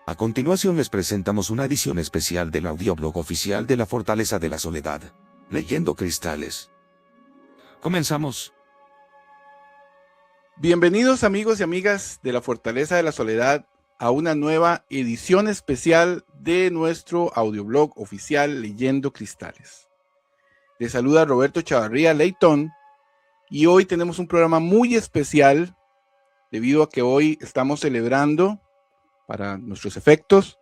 A continuación les presentamos una edición especial del audioblog oficial de la Fortaleza de la Soledad, Leyendo Cristales. Comenzamos. Bienvenidos amigos y amigas de la Fortaleza de la Soledad a una nueva edición especial de nuestro audioblog oficial Leyendo Cristales. Les saluda Roberto Chavarría Leitón y hoy tenemos un programa muy especial debido a que hoy estamos celebrando, para nuestros efectos,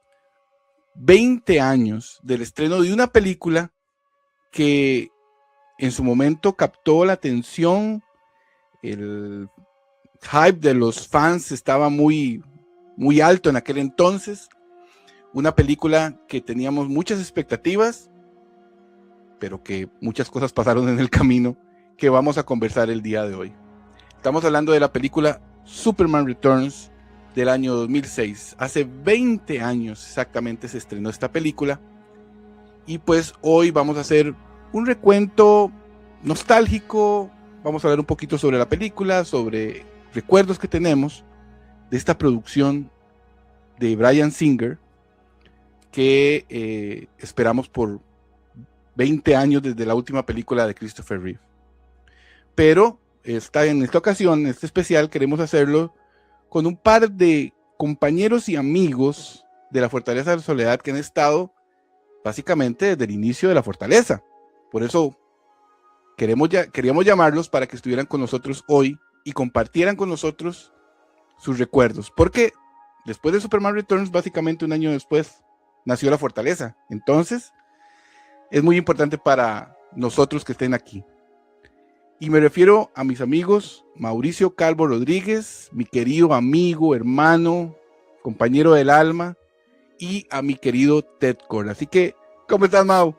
20 años del estreno de una película que en su momento captó la atención. El hype de los fans estaba muy alto en aquel entonces. Una película que teníamos muchas expectativas, pero que muchas cosas pasaron en el camino que vamos a conversar el día de hoy. Estamos hablando de la película Superman Returns del año 2006. Hace 20 años exactamente se estrenó esta película. Y pues hoy vamos a hacer un recuento nostálgico. Vamos a hablar un poquito sobre la película, sobre recuerdos que tenemos de esta producción de Bryan Singer, que esperamos por 20 años desde la última película de Christopher Reeve. Pero en esta ocasión, en este especial, queremos hacerlo con un par de compañeros y amigos de la Fortaleza de la Soledad que han estado básicamente desde el inicio de la Fortaleza. Por eso queríamos llamarlos para que estuvieran con nosotros hoy y compartieran con nosotros sus recuerdos, porque después de Superman Returns, básicamente un año después, nació la Fortaleza. Entonces, es muy importante para nosotros que estén aquí. Y me refiero a mis amigos Mauricio Calvo Rodríguez, mi querido amigo, hermano, compañero del alma, y a mi querido Ted Cord. Así que, ¿cómo estás, Mau?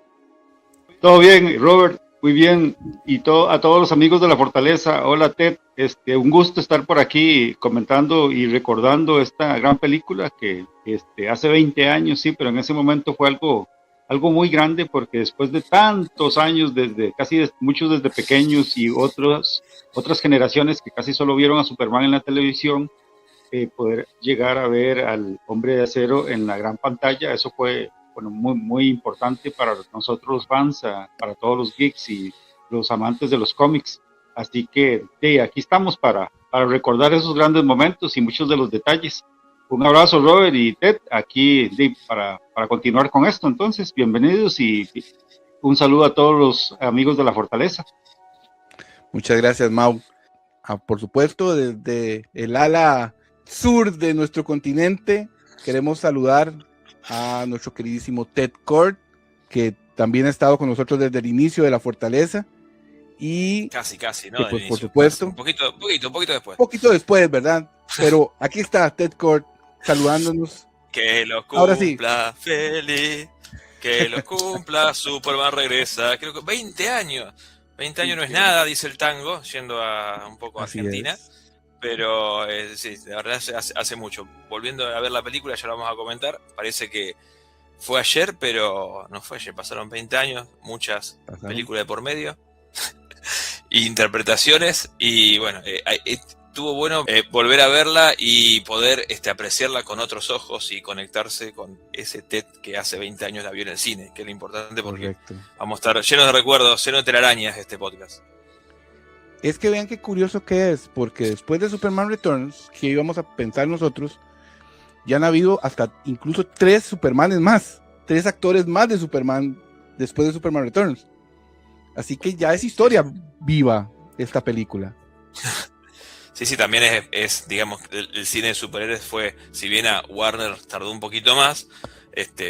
Todo bien, Robert, muy bien. Y a todos los amigos de la Fortaleza, hola Ted, un gusto estar por aquí comentando y recordando esta gran película que hace 20 años, sí, pero en ese momento fue algo muy grande, porque después de tantos años, muchos desde pequeños y otras generaciones que casi solo vieron a Superman en la televisión, poder llegar a ver al Hombre de Acero en la gran pantalla, eso fue muy importante para nosotros los fans, para todos los geeks y los amantes de los cómics. Así que aquí estamos para recordar esos grandes momentos y muchos de los detalles. Un abrazo, Robert y Ted, aquí para continuar con esto. Entonces, bienvenidos y un saludo a todos los amigos de la Fortaleza. Muchas gracias, Mau. Por supuesto, desde el ala sur de nuestro continente, queremos saludar a nuestro queridísimo Ted Cord, que también ha estado con nosotros desde el inicio de la Fortaleza. Y casi, ¿no? Que, pues, por supuesto. Un poquito después. Poquito después, ¿verdad? Pero aquí está Ted Cord saludándonos. Que lo cumpla Ahora sí. Feliz, que lo cumpla, Superman regresa. Creo que 20 años. 20 años no es nada, dice el tango, yendo a un poco a Argentina. Es. Pero sí, de verdad hace mucho. Volviendo a ver la película, ya lo vamos a comentar. Parece que fue ayer, pero no fue ayer. Pasaron 20 años, muchas películas de por medio. Interpretaciones. Y bueno, estuvo bueno volver a verla y poder apreciarla con otros ojos y conectarse con ese Ted que hace 20 años la vio en el cine, que es lo importante, porque correcto, vamos a estar llenos de recuerdos, llenos de telarañas este podcast. Es que vean qué curioso que es, porque después de Superman Returns, que íbamos a pensar nosotros, ya han habido hasta incluso 3 Supermanes más, 3 actores más de Superman después de Superman Returns. Así que ya es historia viva esta película. Sí, también es digamos, el cine de superhéroes fue, si bien a Warner tardó un poquito más,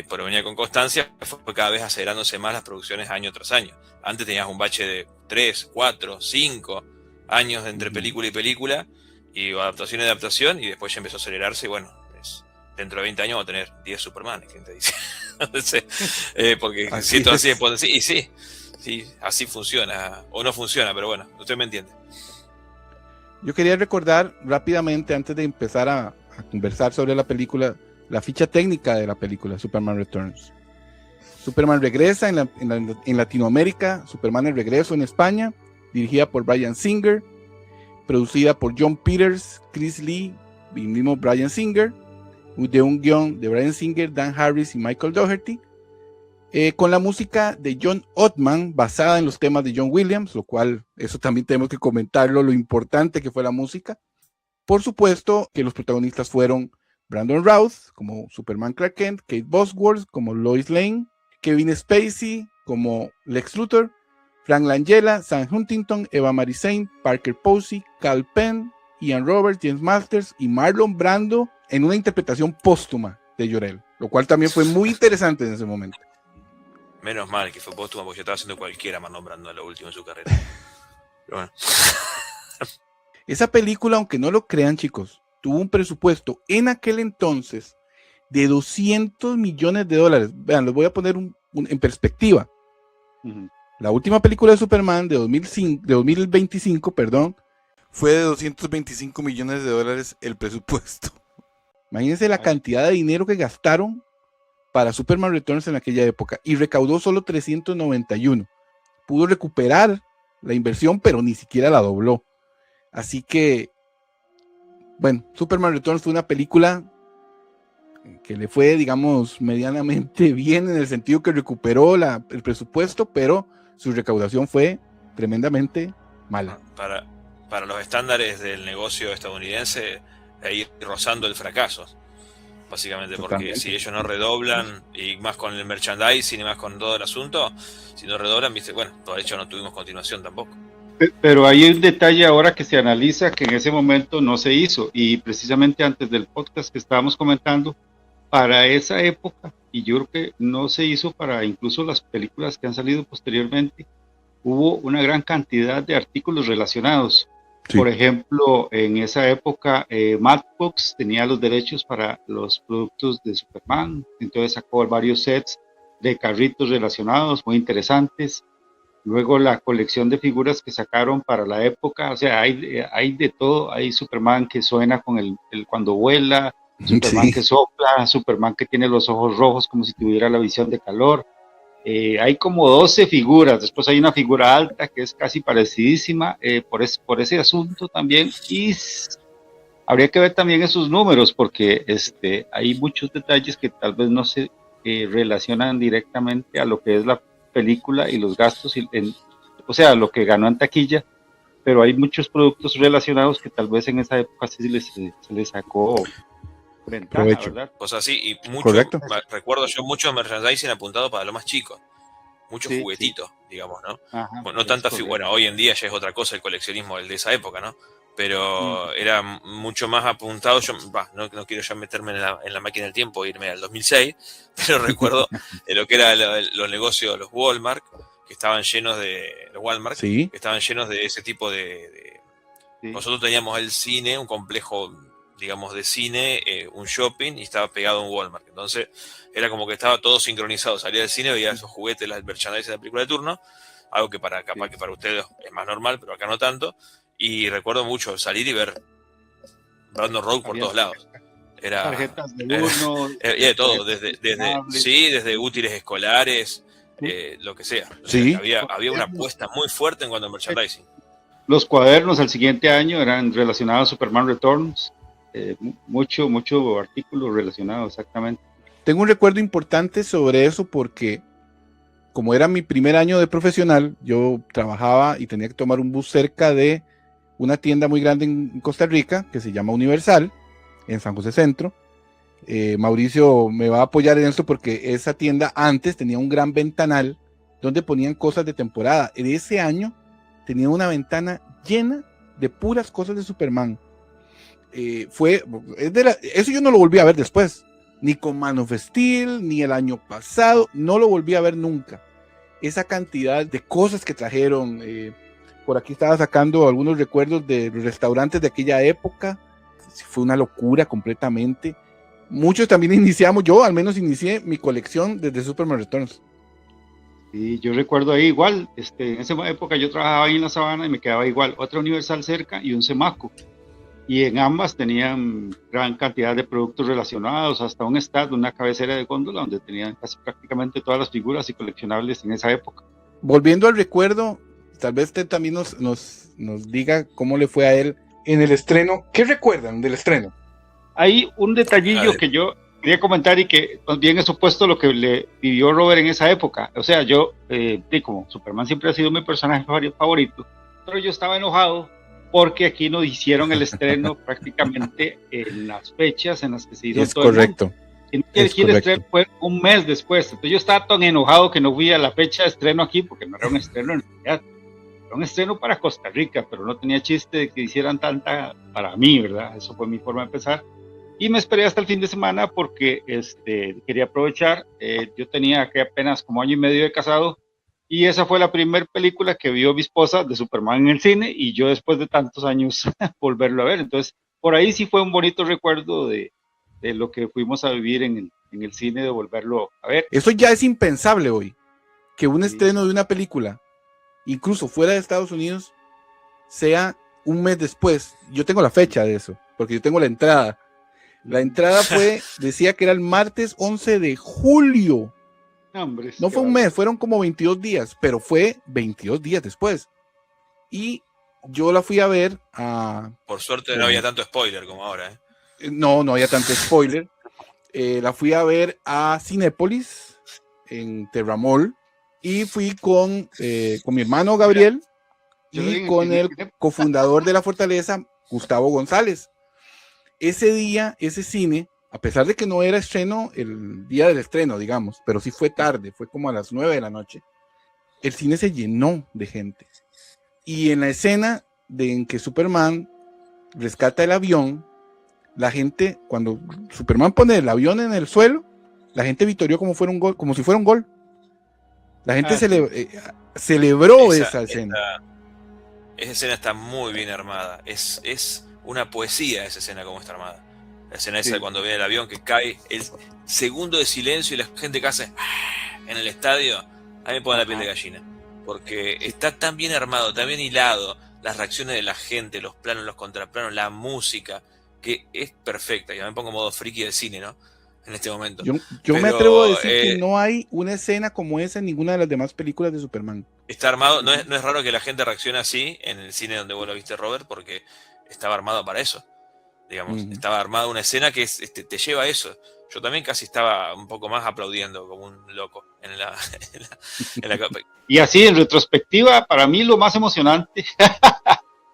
pero venía con constancia, fue cada vez acelerándose más las producciones año tras año. Antes tenías un bache de 3, 4, 5 años entre película y película, y adaptación, y después ya empezó a acelerarse, y bueno, dentro de 20 años va a tener 10 Superman, ¿quién te dice? Porque si esto así es, y sí, así funciona, o no funciona, pero bueno, usted me entiende. Yo quería recordar rápidamente, antes de empezar a conversar sobre la película, la ficha técnica de la película Superman Returns. Superman regresa en Latinoamérica, Superman el regreso en España, dirigida por Bryan Singer, producida por Jon Peters, Chris Lee y mismo Bryan Singer, de un guión de Bryan Singer, Dan Harris y Michael Dougherty, con la música de John Ottman basada en los temas de John Williams, lo cual eso también tenemos que comentarlo, lo importante que fue la música. Por supuesto que los protagonistas fueron Brandon Routh como Superman Clark Kent, Kate Bosworth como Lois Lane, Kevin Spacey como Lex Luthor, Frank Langella, Sam Huntington, Eva Marie Saint, Parker Posey, Cal Penn, Ian Roberts, James Masters y Marlon Brando en una interpretación póstuma de Jor-El, lo cual también fue muy interesante en ese momento. Menos mal que fue póstuma, porque yo estaba haciendo cualquiera Marlon Brando en lo último en su carrera. Pero bueno. Esa película, aunque no lo crean, chicos, tuvo un presupuesto en aquel entonces de $200 millones. Vean, les voy a poner en perspectiva. Uh-huh. La última película de Superman de 2025, fue de $225 millones el presupuesto. Imagínense la cantidad de dinero que gastaron para Superman Returns en aquella época y recaudó solo 391. Pudo recuperar la inversión, pero ni siquiera la dobló. Así que, bueno, Superman Returns fue una película que le fue, digamos, medianamente bien en el sentido que recuperó el presupuesto, pero su recaudación fue tremendamente mala. Para los estándares del negocio estadounidense, ir rozando el fracaso, básicamente. Totalmente. Porque si ellos no redoblan, y más con el merchandising y más con todo el asunto, si no redoblan, viste, bueno, de hecho no tuvimos continuación tampoco. Pero hay un detalle ahora que se analiza que en ese momento no se hizo, y precisamente antes del podcast que estábamos comentando, para esa época, y yo creo que no se hizo para incluso las películas que han salido posteriormente, hubo una gran cantidad de artículos relacionados. Sí. Por ejemplo, en esa época Matchbox tenía los derechos para los productos de Superman, entonces sacó varios sets de carritos relacionados muy interesantes. Luego la colección de figuras que sacaron para la época, o sea, hay de todo. Hay Superman que suena con el cuando vuela, Superman que sopla, Superman que tiene los ojos rojos como si tuviera la visión de calor. Hay como 12 figuras, después hay una figura alta que es casi parecidísima por ese asunto también, y habría que ver también esos números porque hay muchos detalles que tal vez no se relacionan directamente a lo que es la película y los gastos, o sea, lo que ganó en taquilla, pero hay muchos productos relacionados que tal vez en esa época sí se les sacó ventaja, ¿verdad? Pues así, y mucho, recuerdo yo mucho merchandising apuntado para lo más chico, muchos juguetitos, digamos, ¿no? Ajá, bueno, no tanta figura, bueno, hoy en día ya es otra cosa el coleccionismo el de esa época, ¿no? Pero era mucho más apuntado. Yo no quiero ya meterme en la máquina del tiempo e irme al 2006, pero recuerdo lo que eran los negocios, los Walmart, que estaban llenos de los Walmart, que estaban llenos de ese tipo de nosotros teníamos el cine, un complejo, digamos, de cine, un shopping, y estaba pegado a un Walmart. Entonces era como que estaba todo sincronizado. Salía del cine, veía esos juguetes, las merchandising de la película de turno, algo que capaz que para ustedes es más normal, pero acá no tanto. Y recuerdo mucho salir y ver Brandon Routh por todos lados. Era tarjetas de uno, de todo, desde útiles escolares, lo que sea. Sí. Había una apuesta muy fuerte en cuanto a merchandising. Los cuadernos al siguiente año eran relacionados a Superman Returns. Mucho artículo relacionado, exactamente. Tengo un recuerdo importante sobre eso porque como era mi primer año de profesional, yo trabajaba y tenía que tomar un bus cerca de una tienda muy grande en Costa Rica que se llama Universal, en San José Centro. Mauricio me va a apoyar en esto porque esa tienda antes tenía un gran ventanal donde ponían cosas de temporada. En ese año tenía una ventana llena de puras cosas de Superman. Eso yo no lo volví a ver después, ni con Man of Steel, ni el año pasado, no lo volví a ver nunca. Esa cantidad de cosas que trajeron, por aquí estaba sacando algunos recuerdos de los restaurantes de aquella época, fue una locura completamente. Muchos también yo al menos inicié mi colección desde Superman Returns. Sí, yo recuerdo ahí igual, en esa época yo trabajaba ahí en la Sabana y me quedaba igual, otra Universal cerca y un Semaco. Y en ambas tenían gran cantidad de productos relacionados, hasta un stand, una cabecera de góndola, donde tenían casi prácticamente todas las figuras y coleccionables en esa época. Volviendo al recuerdo, tal vez usted también nos diga cómo le fue a él en el estreno. ¿Qué recuerdan del estreno? Hay un detallillo que yo quería comentar y que también es opuesto a lo que le vivió Robert en esa época. O sea, yo, como Superman siempre ha sido mi personaje favorito, pero yo estaba enojado porque aquí nos hicieron el estreno prácticamente en las fechas en las que se hizo Es todo el correcto. mundo. Aquí el estreno fue un mes después. Entonces yo estaba tan enojado que no fui a la fecha de estreno aquí porque no era un estreno en realidad. Era un estreno para Costa Rica, pero no tenía chiste de que hicieran tanta para mí, ¿verdad? Eso fue mi forma de empezar. Y me esperé hasta el fin de semana porque quería aprovechar. Yo tenía que apenas como año y medio de casado y esa fue la primera película que vio mi esposa de Superman en el cine y yo después de tantos años volverlo a ver. Entonces, por ahí sí fue un bonito recuerdo de lo que fuimos a vivir en el cine, de volverlo a ver. Eso ya es impensable hoy, que un estreno de una película, incluso fuera de Estados Unidos, sea un mes después. Yo tengo la fecha de eso, porque yo tengo la entrada. La entrada decía que era el martes 11 de julio. Hombre, No fue un mes, fueron como 22 días, pero fue 22 días después. Y yo la fui a ver a... Por suerte no había tanto spoiler como ahora, ¿eh? No había tanto spoiler. La fui a ver a Cinépolis en Terramol y fui con mi hermano Gabriel y con el cofundador de la Fortaleza, Gustavo González. Ese día, ese cine, a pesar de que no era estreno el día del estreno, digamos, pero sí fue tarde, fue como a las 9 de la noche, el cine se llenó de gente. Y en la escena en que Superman rescata el avión, la gente, cuando Superman pone el avión en el suelo, la gente vitorió como fuera un gol, como si fuera un gol. La gente celebró esa escena. Esa escena está muy bien armada. Es una poesía esa escena como está armada. La escena esa de cuando viene el avión que cae, el segundo de silencio y la gente que hace en el estadio, a mí me pone la piel de gallina. Porque está tan bien armado, tan bien hilado, las reacciones de la gente, los planos, los contraplanos, la música, que es perfecta. Yo me pongo modo friki del cine, ¿no? En este momento. Yo me atrevo a decir que no hay una escena como esa en ninguna de las demás películas de Superman. Está armado, no es raro que la gente reaccione así en el cine donde vos lo viste, Robert, porque estaba armado para eso. Digamos, estaba armada una escena que te lleva a eso. Yo también casi estaba un poco más aplaudiendo como un loco en la Y así, en retrospectiva, para mí lo más emocionante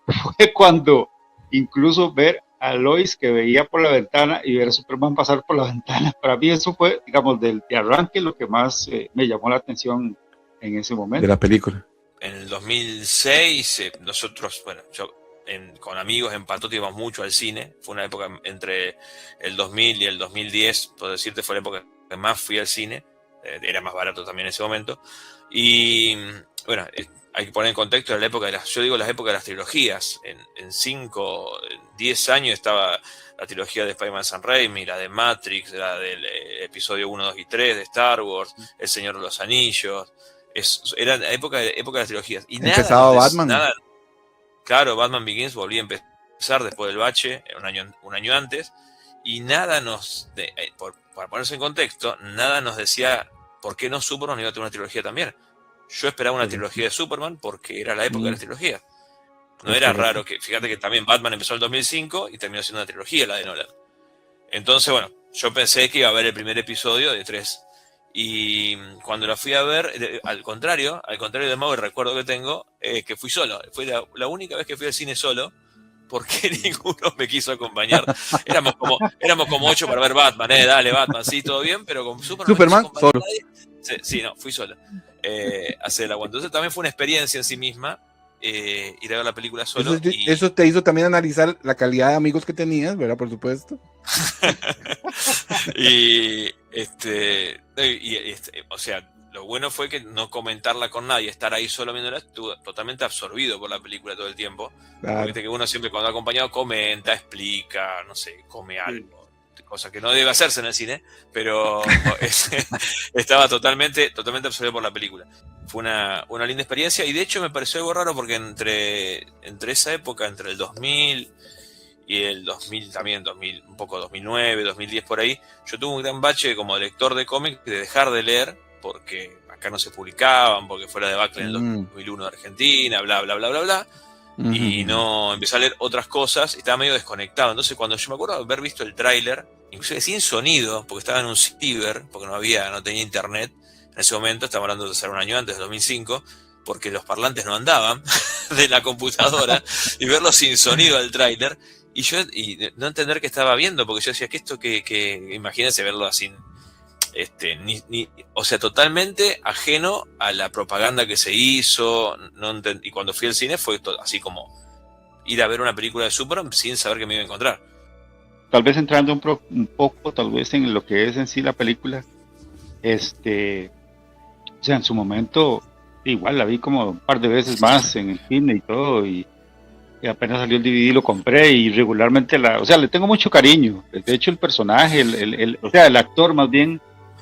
fue cuando incluso ver a Lois que veía por la ventana y ver a Superman pasar por la ventana. Para mí eso fue, digamos, de arranque lo que más me llamó la atención en ese momento. De la película. En el 2006, nosotros, bueno, yo con amigos en Patote íbamos mucho al cine. Fue una época entre el 2000 y el 2010, puedo decirte, fue la época que más fui al cine. Era más barato también en ese momento. Y bueno, hay que poner en contexto la época yo digo la época de las trilogías. En 5, 10 años estaba la trilogía de Spider-Man Sam Raimi, la de Matrix, la del episodio 1, 2 y 3 de Star Wars, El Señor de los Anillos. Era la época de las trilogías. Y empezaba Batman. Claro, Batman Begins volvía a empezar después del bache, un año antes, y nada para ponerse en contexto, nada nos decía por qué no Superman iba a tener una trilogía también. Yo esperaba una trilogía de Superman porque era la época de las trilogías. No era raro fíjate que también Batman empezó en el 2005 y terminó siendo una trilogía la de Nolan. Entonces, bueno, yo pensé que iba a haber el primer episodio de 3. Y cuando la fui a ver, al contrario de Mau, el recuerdo que tengo, que fui solo. Fue la única vez que fui al cine solo, porque ninguno me quiso acompañar. Éramos como 8 para ver Batman, dale Batman, sí, todo bien, pero con Superman no solo. Sí, no, fui solo. Hacer el aguante. Entonces también fue una experiencia en sí misma, ir a ver la película solo. Eso te hizo también analizar la calidad de amigos que tenías, ¿verdad? Por supuesto. O sea, lo bueno fue que no comentarla con nadie, estar ahí solo viéndola, estuve totalmente absorbido por la película todo el tiempo. Claro. Viste que uno siempre cuando ha acompañado comenta, explica, no sé, come algo, cosa que no debe hacerse en el cine, pero estaba totalmente absorbido por la película. Fue una linda experiencia y de hecho me pareció algo raro porque entre esa época, entre el 2000 y el 2000 también, un poco 2009, 2010 por ahí, yo tuve un gran bache como lector de cómics de dejar de leer porque acá no se publicaban, porque fuera de debacle en el 2001 de Argentina, bla, bla, bla, bla, bla. y no empecé a leer otras cosas y estaba medio desconectado. Entonces cuando yo me acuerdo de haber visto el tráiler, inclusive sin sonido, porque estaba en un ciber, porque no tenía internet en ese momento, estamos hablando de hace un año antes, de 2005, porque los parlantes no andaban de la computadora, y verlo sin sonido al tráiler, y no entender qué estaba viendo, porque yo decía que esto que imagínense verlo así, o sea, totalmente ajeno a la propaganda que se hizo, y cuando fui al cine fue así como ir a ver una película de Superman sin saber qué me iba a encontrar. Tal vez entrando un poco, tal vez en lo que es en sí la película, o sea, en su momento, igual la vi como un par de veces más en el cine y todo, y apenas salió el DVD lo compré, y regularmente o sea, le tengo mucho cariño. De hecho, el personaje, o sea, el actor más bien,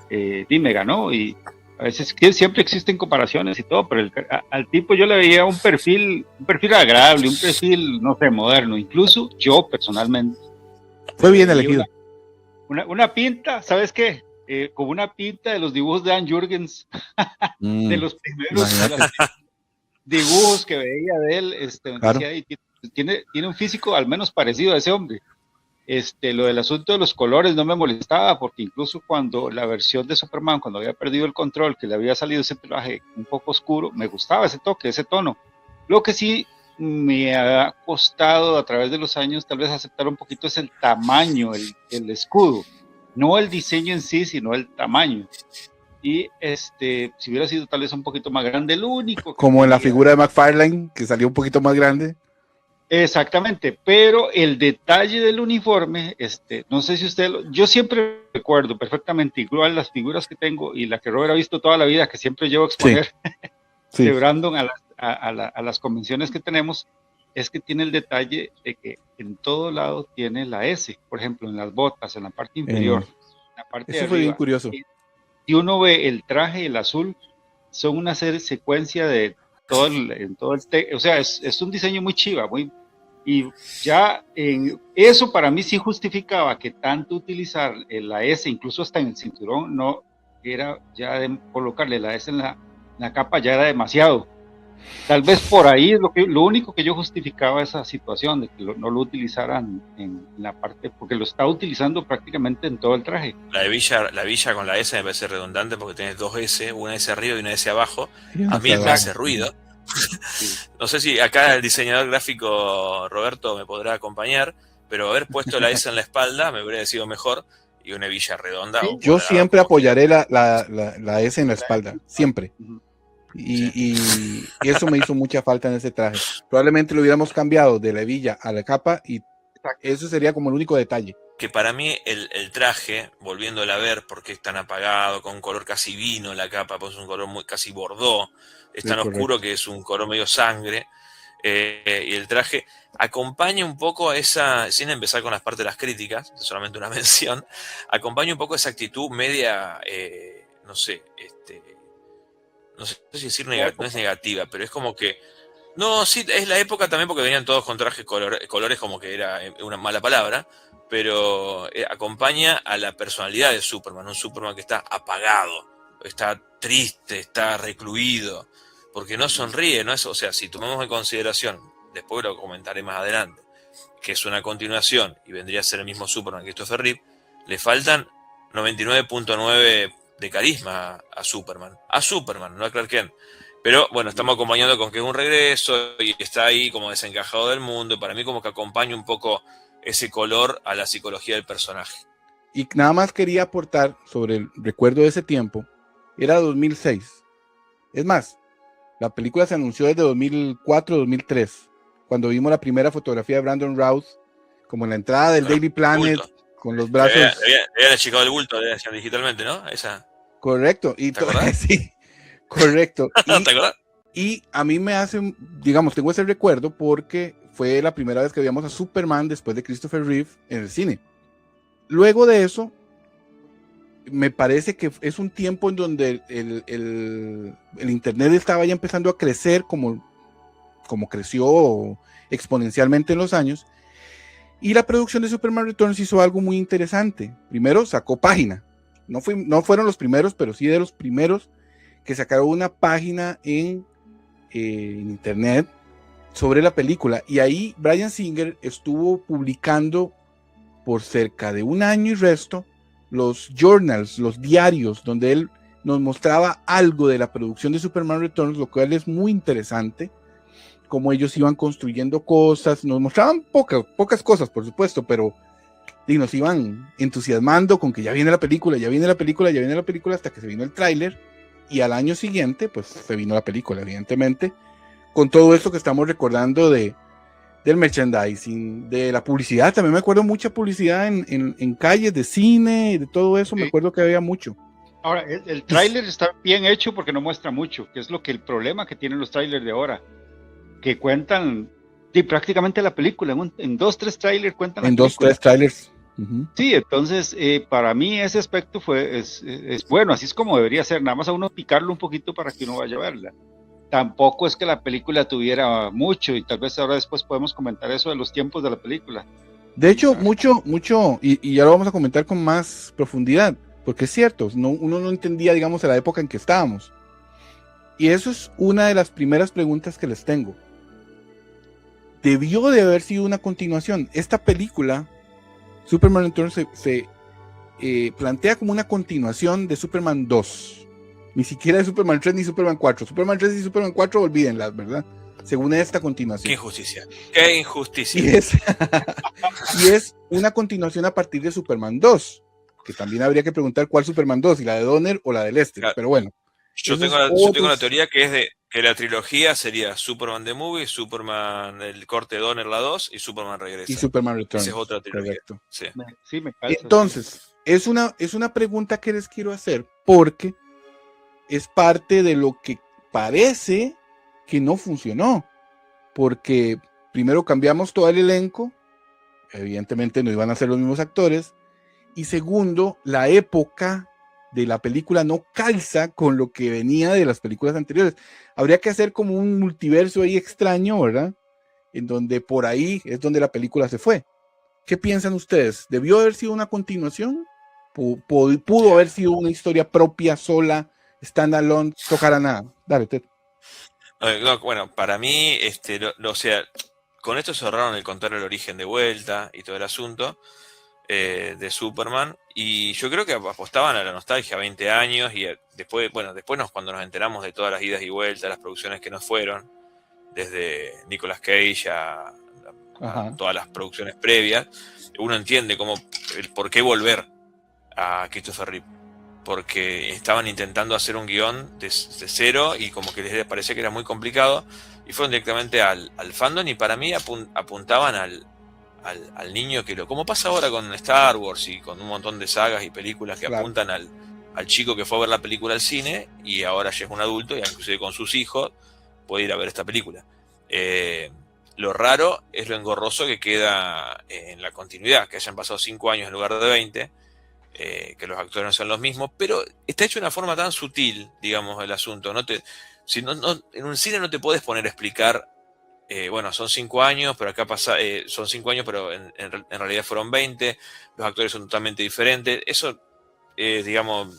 me ganó, y a veces siempre existen comparaciones y todo, pero al tipo yo le veía un perfil agradable, un perfil, no sé, moderno, incluso yo personalmente. Fue bien elegido. Una pinta, ¿sabes qué? Como una pinta de los dibujos de Dan Jurgens, de los primeros dibujos que veía de él, claro. decía, tiene un físico al menos parecido a ese hombre. Lo del asunto de los colores no me molestaba, porque incluso cuando la versión de Superman, cuando había perdido el control, que le había salido ese traje un poco oscuro, me gustaba ese toque, ese tono. Lo que sí me ha costado a través de los años tal vez aceptar un poquito es el tamaño, el escudo, no el diseño en sí, sino el tamaño. Y si hubiera sido tal vez un poquito más grande, el único como en la figura de McFarlane, que salió un poquito más grande. Exactamente, pero el detalle del uniforme, no sé si yo siempre recuerdo perfectamente, igual las figuras que tengo y la que Robert ha visto toda la vida, que siempre llevo a exponer, sí. de Brandon a las convenciones que tenemos, es que tiene el detalle de que en todo lado tiene la S, por ejemplo, en las botas, en la parte inferior, en la parte eso de fue arriba. bien curioso. Si uno ve el traje, el azul, son una secuencia de o sea, es un diseño muy chiva, y ya eso para mí sí justificaba que tanto utilizar la S, incluso hasta en el cinturón, no era ya de colocarle la S en la capa, ya era demasiado. Tal vez por ahí es lo único que yo justificaba esa situación, de que no lo utilizaran en la parte, porque lo está utilizando prácticamente en todo el traje. La villa con la S me parece redundante, porque tenés dos S, una S arriba y una S abajo. A mí me hace ruido. Sí. No sé si acá el diseñador gráfico Roberto me podrá acompañar, pero haber puesto la S en la espalda me hubiera sido mejor, y una hebilla redonda. Sí, yo siempre apoyaré la S en la espalda, siempre. Y eso me hizo mucha falta en ese traje. Probablemente lo hubiéramos cambiado de la hebilla a la capa, y eso sería como el único detalle. Que para mí el traje, volviéndola a ver, porque es tan apagado, con un color casi vino la capa, pues es un color casi bordó, es tan oscuro que es un color medio sangre, y el traje acompaña un poco a esa, sin empezar con las partes de las críticas, solamente una mención, acompaña un poco esa actitud media, no sé si decir no es negativa, pero es como que, no, sí, es la época también, porque venían todos con trajes colores como que era una mala palabra, pero acompaña a la personalidad de Superman, un Superman que está apagado, está triste, está recluido, porque no sonríe, no es, o sea, si tomamos en consideración, después lo comentaré más adelante, que es una continuación y vendría a ser el mismo Superman que Christopher Reeve, le faltan 99.9 de carisma a Superman, no a Clark Kent. Pero bueno, estamos acompañando con que es un regreso y está ahí como desencajado del mundo, y para mí como que acompaña un poco ese color a la psicología del personaje. Y nada más quería aportar sobre el recuerdo de ese tiempo. Era 2006. Es más, la película se anunció desde 2004-2003, cuando vimos la primera fotografía de Brandon Routh, como en la entrada del Daily Planet, bulto, con los brazos. Había achicado el bulto digitalmente, ¿no? Esa. Correcto. Y ¿Te acordás? Sí, correcto. ¿Te acordás? Y a mí me hace, digamos, tengo ese recuerdo porque fue la primera vez que veíamos a Superman después de Christopher Reeve en el cine. Luego de eso, me parece que es un tiempo en donde el internet estaba ya empezando a crecer como creció exponencialmente en los años, y la producción de Superman Returns hizo algo muy interesante. Primero sacó página, no fueron los primeros, pero sí de los primeros que sacaron una página en internet sobre la película. Y ahí Bryan Singer estuvo publicando por cerca de un año y resto los journals, los diarios, donde él nos mostraba algo de la producción de Superman Returns, lo cual es muy interesante, cómo ellos iban construyendo cosas, nos mostraban pocas cosas, por supuesto, pero y nos iban entusiasmando con que ya viene la película, ya viene la película, ya viene la película, hasta que se vino el tráiler, y al año siguiente, pues se vino la película, evidentemente, con todo esto que estamos recordando del merchandising, de la publicidad. También me acuerdo mucha publicidad en calles de cine, de todo eso, Sí. me acuerdo que había mucho. Ahora, el tráiler está bien hecho porque no muestra mucho, que es lo que el problema que tienen los trailers de ahora, que cuentan prácticamente la película, en 2-3 trailers cuentan la En película. 2-3 trailers. Uh-huh. Sí, entonces para mí ese aspecto es bueno, así es como debería ser, nada más a uno picarlo un poquito para que uno vaya a verla. Tampoco es que la película tuviera mucho, y tal vez ahora después podemos comentar eso de los tiempos de la película. De hecho, mucho, y ya lo vamos a comentar con más profundidad, porque es cierto, uno no entendía, digamos, a la época en que estábamos. Y eso es una de las primeras preguntas que les tengo. Debió de haber sido una continuación. Esta película, Superman Returns, se plantea como una continuación de Superman 2. Ni siquiera de Superman 3 ni Superman 4. Superman 3 y Superman 4, olvídenlas, ¿verdad? Según esta continuación. Qué injusticia. Qué injusticia. Y es una continuación a partir de Superman 2. Que también habría que preguntar cuál Superman 2, si la de Donner o la de Lester. Claro. Pero bueno. Yo tengo la teoría que es de que la trilogía sería Superman The Movie, Superman el corte de Donner la 2 y Superman Regresa. Y Superman Returns. Esa es otra trilogía. Correcto. Sí. Sí, me calza, entonces, sí. es una pregunta que les quiero hacer porque es parte de lo que parece que no funcionó. Porque primero cambiamos todo el elenco, evidentemente no iban a ser los mismos actores, y segundo, la época de la película no calza con lo que venía de las películas anteriores. Habría que hacer como un multiverso ahí extraño, ¿verdad? En donde por ahí es donde la película se fue. ¿Qué piensan ustedes? ¿Debió haber sido una continuación? ¿Pudo haber sido una historia propia, sola, standalone, tocara nada? Dale, Ted. No, bueno, para mí, o sea, con esto se ahorraron el contar el origen de vuelta y todo el asunto de Superman, y yo creo que apostaban a la nostalgia, 20 años, y después cuando nos enteramos de todas las idas y vueltas, las producciones que nos fueron, desde Nicolas Cage a todas las producciones previas, uno entiende el por qué volver a Christopher Reeve, porque estaban intentando hacer un guión de cero y como que les parecía que era muy complicado, y fueron directamente al fandom, y para mí apuntaban al niño como pasa ahora con Star Wars y con un montón de sagas y películas que apuntan al chico que fue a ver la película al cine y ahora ya es un adulto y inclusive con sus hijos puede ir a ver esta película. Lo raro es lo engorroso que queda en la continuidad, que hayan pasado 5 años en lugar de 20, que los actores no sean los mismos, pero está hecho de una forma tan sutil, digamos, el asunto. En un cine no te puedes poner a explicar, bueno, son 5 años, pero acá son 5 años, pero en realidad fueron 20, los actores son totalmente diferentes. Eso, digamos,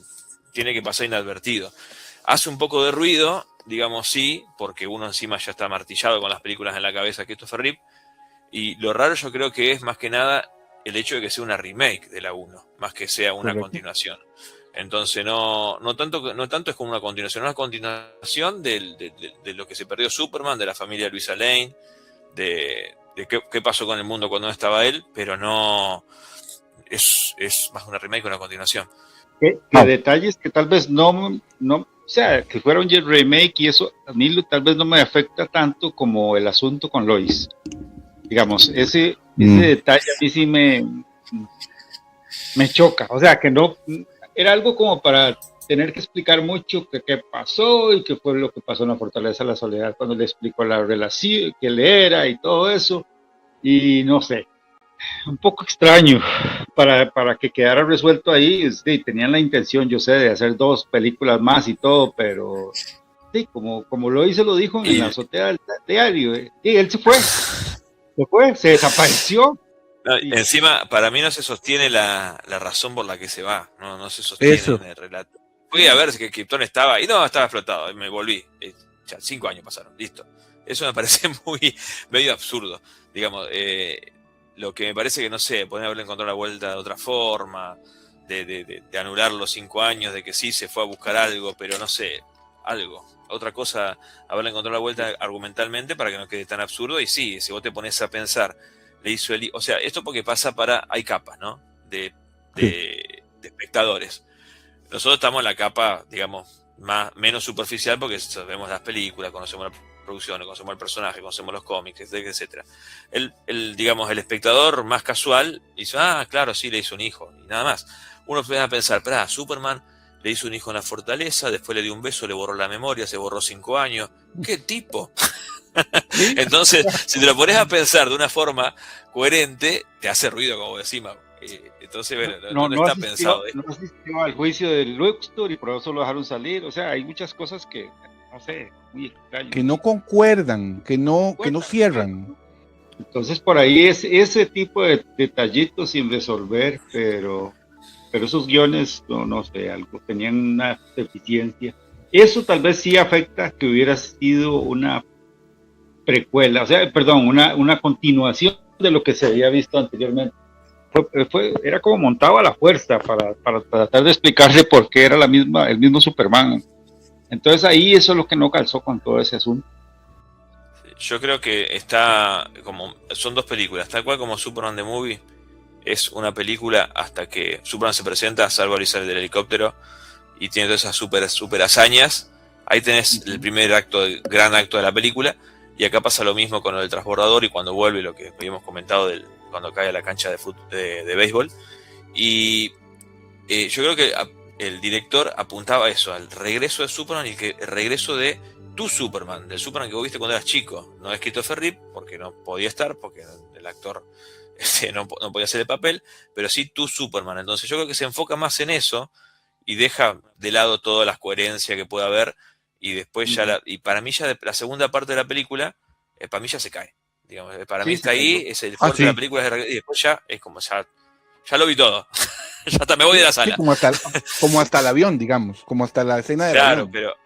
tiene que pasar inadvertido. Hace un poco de ruido, digamos, sí, porque uno encima ya está martillado con las películas en la cabeza que Christopher Reeve, y lo raro yo creo que es más que nada el hecho de que sea una remake de la 1, más que sea una continuación. Entonces no tanto es como una continuación, es una continuación de lo que se perdió Superman, de la familia de Luisa Lane, de qué pasó con el mundo cuando no estaba él, pero no es más una remake que una continuación. Que detalles que tal vez no, o sea, que fuera un remake y eso a mí tal vez no me afecta tanto como el asunto con Lois. Digamos, ese detalle a mí sí me choca. O sea, que no, era algo como para tener que explicar mucho qué pasó y qué fue lo que pasó en la Fortaleza de la Soledad cuando le explicó la relación, que él era y todo eso. Y no sé, un poco extraño para que quedara resuelto ahí. Sí, tenían la intención, yo sé, de hacer 2 películas más y todo, pero sí, como Lois se lo dijo en la azotea del diario, y él se desapareció. No, encima, para mí no se sostiene la razón por la que se va, no se sostiene en el relato. Fui a ver si Krypton estaba, y no, estaba explotado, y me volví. Ya 5 años pasaron, listo. Eso me parece medio absurdo. Digamos, lo que me parece que, no sé, pueden haberle encontrado la vuelta de otra forma, de anular los 5 años, de que sí se fue a buscar algo, pero no sé, algo. Otra cosa, haberle encontrado la vuelta argumentalmente para que no quede tan absurdo. Y sí, si vos te pones a pensar, le hizo o sea, esto porque pasa hay capas, ¿no? De espectadores. Nosotros estamos en la capa, digamos, menos superficial porque vemos las películas, conocemos la producción, conocemos el personaje, conocemos los cómics, etcétera. Digamos, el espectador más casual dice, claro, sí, le hizo un hijo, y nada más. Uno puede pensar, Superman le hizo un hijo en la fortaleza, después le dio un beso, le borró la memoria, se borró 5 años. ¿Qué tipo? Entonces, si te lo pones a pensar de una forma coherente, te hace ruido, como decimos. Entonces, bueno, no está pensado. No asistió al juicio del Luxor y por eso lo dejaron salir. O sea, hay muchas cosas que, no sé, muy extrañas. Que no concuerdan, que no cierran. Entonces, por ahí es ese tipo de detallitos sin resolver, pero esos guiones, no sé, algo tenían una deficiencia. Eso tal vez sí afecta que hubiera sido una precuela, o sea, perdón, una continuación de lo que se había visto anteriormente. Era como montado a la fuerza para tratar de explicarse por qué era el mismo Superman. Entonces ahí eso es lo que no calzó con todo ese asunto. Yo creo que son 2 películas, tal cual como Superman the Movie es una película hasta que Superman se presenta, salva a Lisa del helicóptero y tiene todas esas super hazañas. Ahí tenés el primer gran acto de la película, y acá pasa lo mismo con el transbordador y cuando vuelve, lo que habíamos comentado cuando cae a la cancha de béisbol. Y yo creo que el director apuntaba a eso, al regreso de Superman y el regreso de tu Superman, del Superman que vos viste cuando eras chico. No es Christopher Reeve, porque no podía estar, porque el actor no podía hacer el papel, pero sí tu Superman. Entonces yo creo que se enfoca más en eso y deja de lado todas las coherencias que pueda haber, y después y para mí ya la segunda parte de la película, para mí ya se cae. Digamos, para mí está ahí, es el fuerte de la película, y después ya es como ya lo vi todo. Ya hasta me voy de la sala. Como hasta el avión, digamos, como hasta la escena del avión. Claro,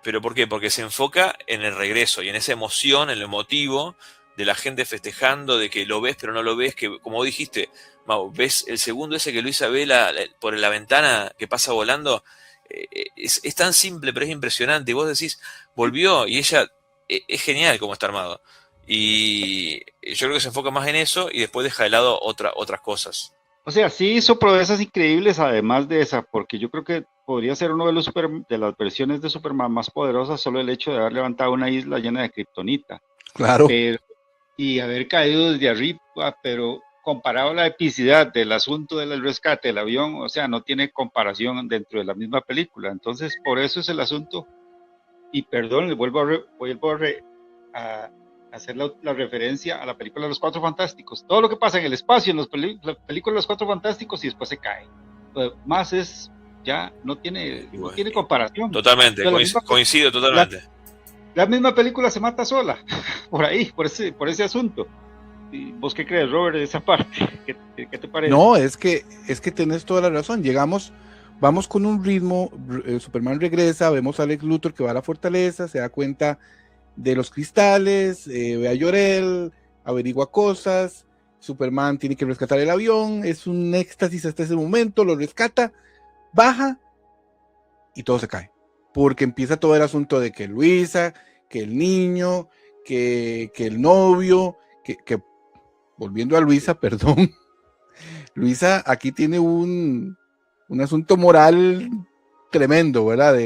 pero ¿por qué? Porque se enfoca en el regreso y en esa emoción, en lo emotivo de la gente festejando, de que lo ves pero no lo ves, que como vos dijiste, Mau, ves el segundo ese que Luisa ve por la ventana que pasa volando, es tan simple pero es impresionante, y vos decís, volvió, y ella, es genial cómo está armado, y yo creo que se enfoca más en eso y después deja de lado otras cosas. O sea, sí hizo proezas increíbles además de esa, porque yo creo que podría ser uno de las versiones de Superman más poderosas solo el hecho de haber levantado una isla llena de kriptonita. Claro. Y haber caído desde arriba, pero comparado a la epicidad del asunto del rescate del avión, o sea, no tiene comparación dentro de la misma película. Entonces, por eso es el asunto. Y perdón, le vuelvo a hacer la referencia a la película de los Cuatro Fantásticos. Todo lo que pasa en el espacio, en la película de los Cuatro Fantásticos, y después se cae. Más ya no tiene comparación. Totalmente, coincido totalmente. La misma película se mata sola, por ahí, por ese asunto. ¿Y vos qué crees, Robert, de esa parte? ¿Qué te parece? No, es que tenés toda la razón. Vamos con un ritmo, Superman regresa, vemos a Lex Luthor que va a la fortaleza, se da cuenta de los cristales, ve a Jor-El, averigua cosas, Superman tiene que rescatar el avión, es un éxtasis hasta ese momento, lo rescata, baja y todo se cae, porque empieza todo el asunto de que Luisa, que el niño, que el novio, que volviendo a Luisa, perdón, Luisa aquí tiene un asunto moral tremendo, ¿verdad?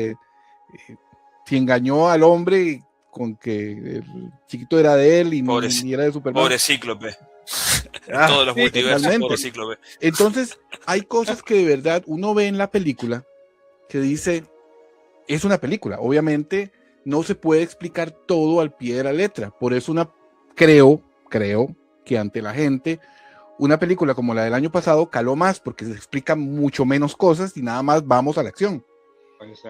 Si engañó al hombre con que el chiquito era de él y ni era de Superman. Pobre Cíclope. Todos los multiversos, pobre Cíclope. Entonces, hay cosas que de verdad uno ve en la película que dice, es una película. Obviamente, no se puede explicar todo al pie de la letra. Por eso creo que ante la gente, una película como la del año pasado caló más porque se explican mucho menos cosas y nada más vamos a la acción.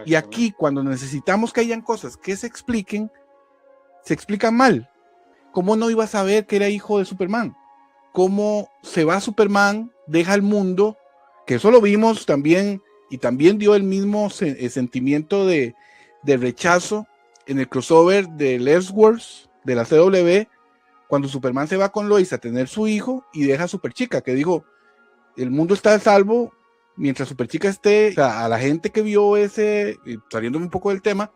Y aquí, cuando necesitamos que hayan cosas que se explican mal. ¿Cómo no iba a saber que era hijo de Superman? ¿Cómo se va Superman, deja el mundo? Que eso lo vimos también, y también dio el mismo sentimiento de rechazo en el crossover del Elseworlds de la CW, cuando Superman se va con Lois a tener su hijo y deja a Superchica, que dijo, el mundo está a salvo mientras Superchica esté. O sea, a la gente que vio ese, saliéndome un poco del tema,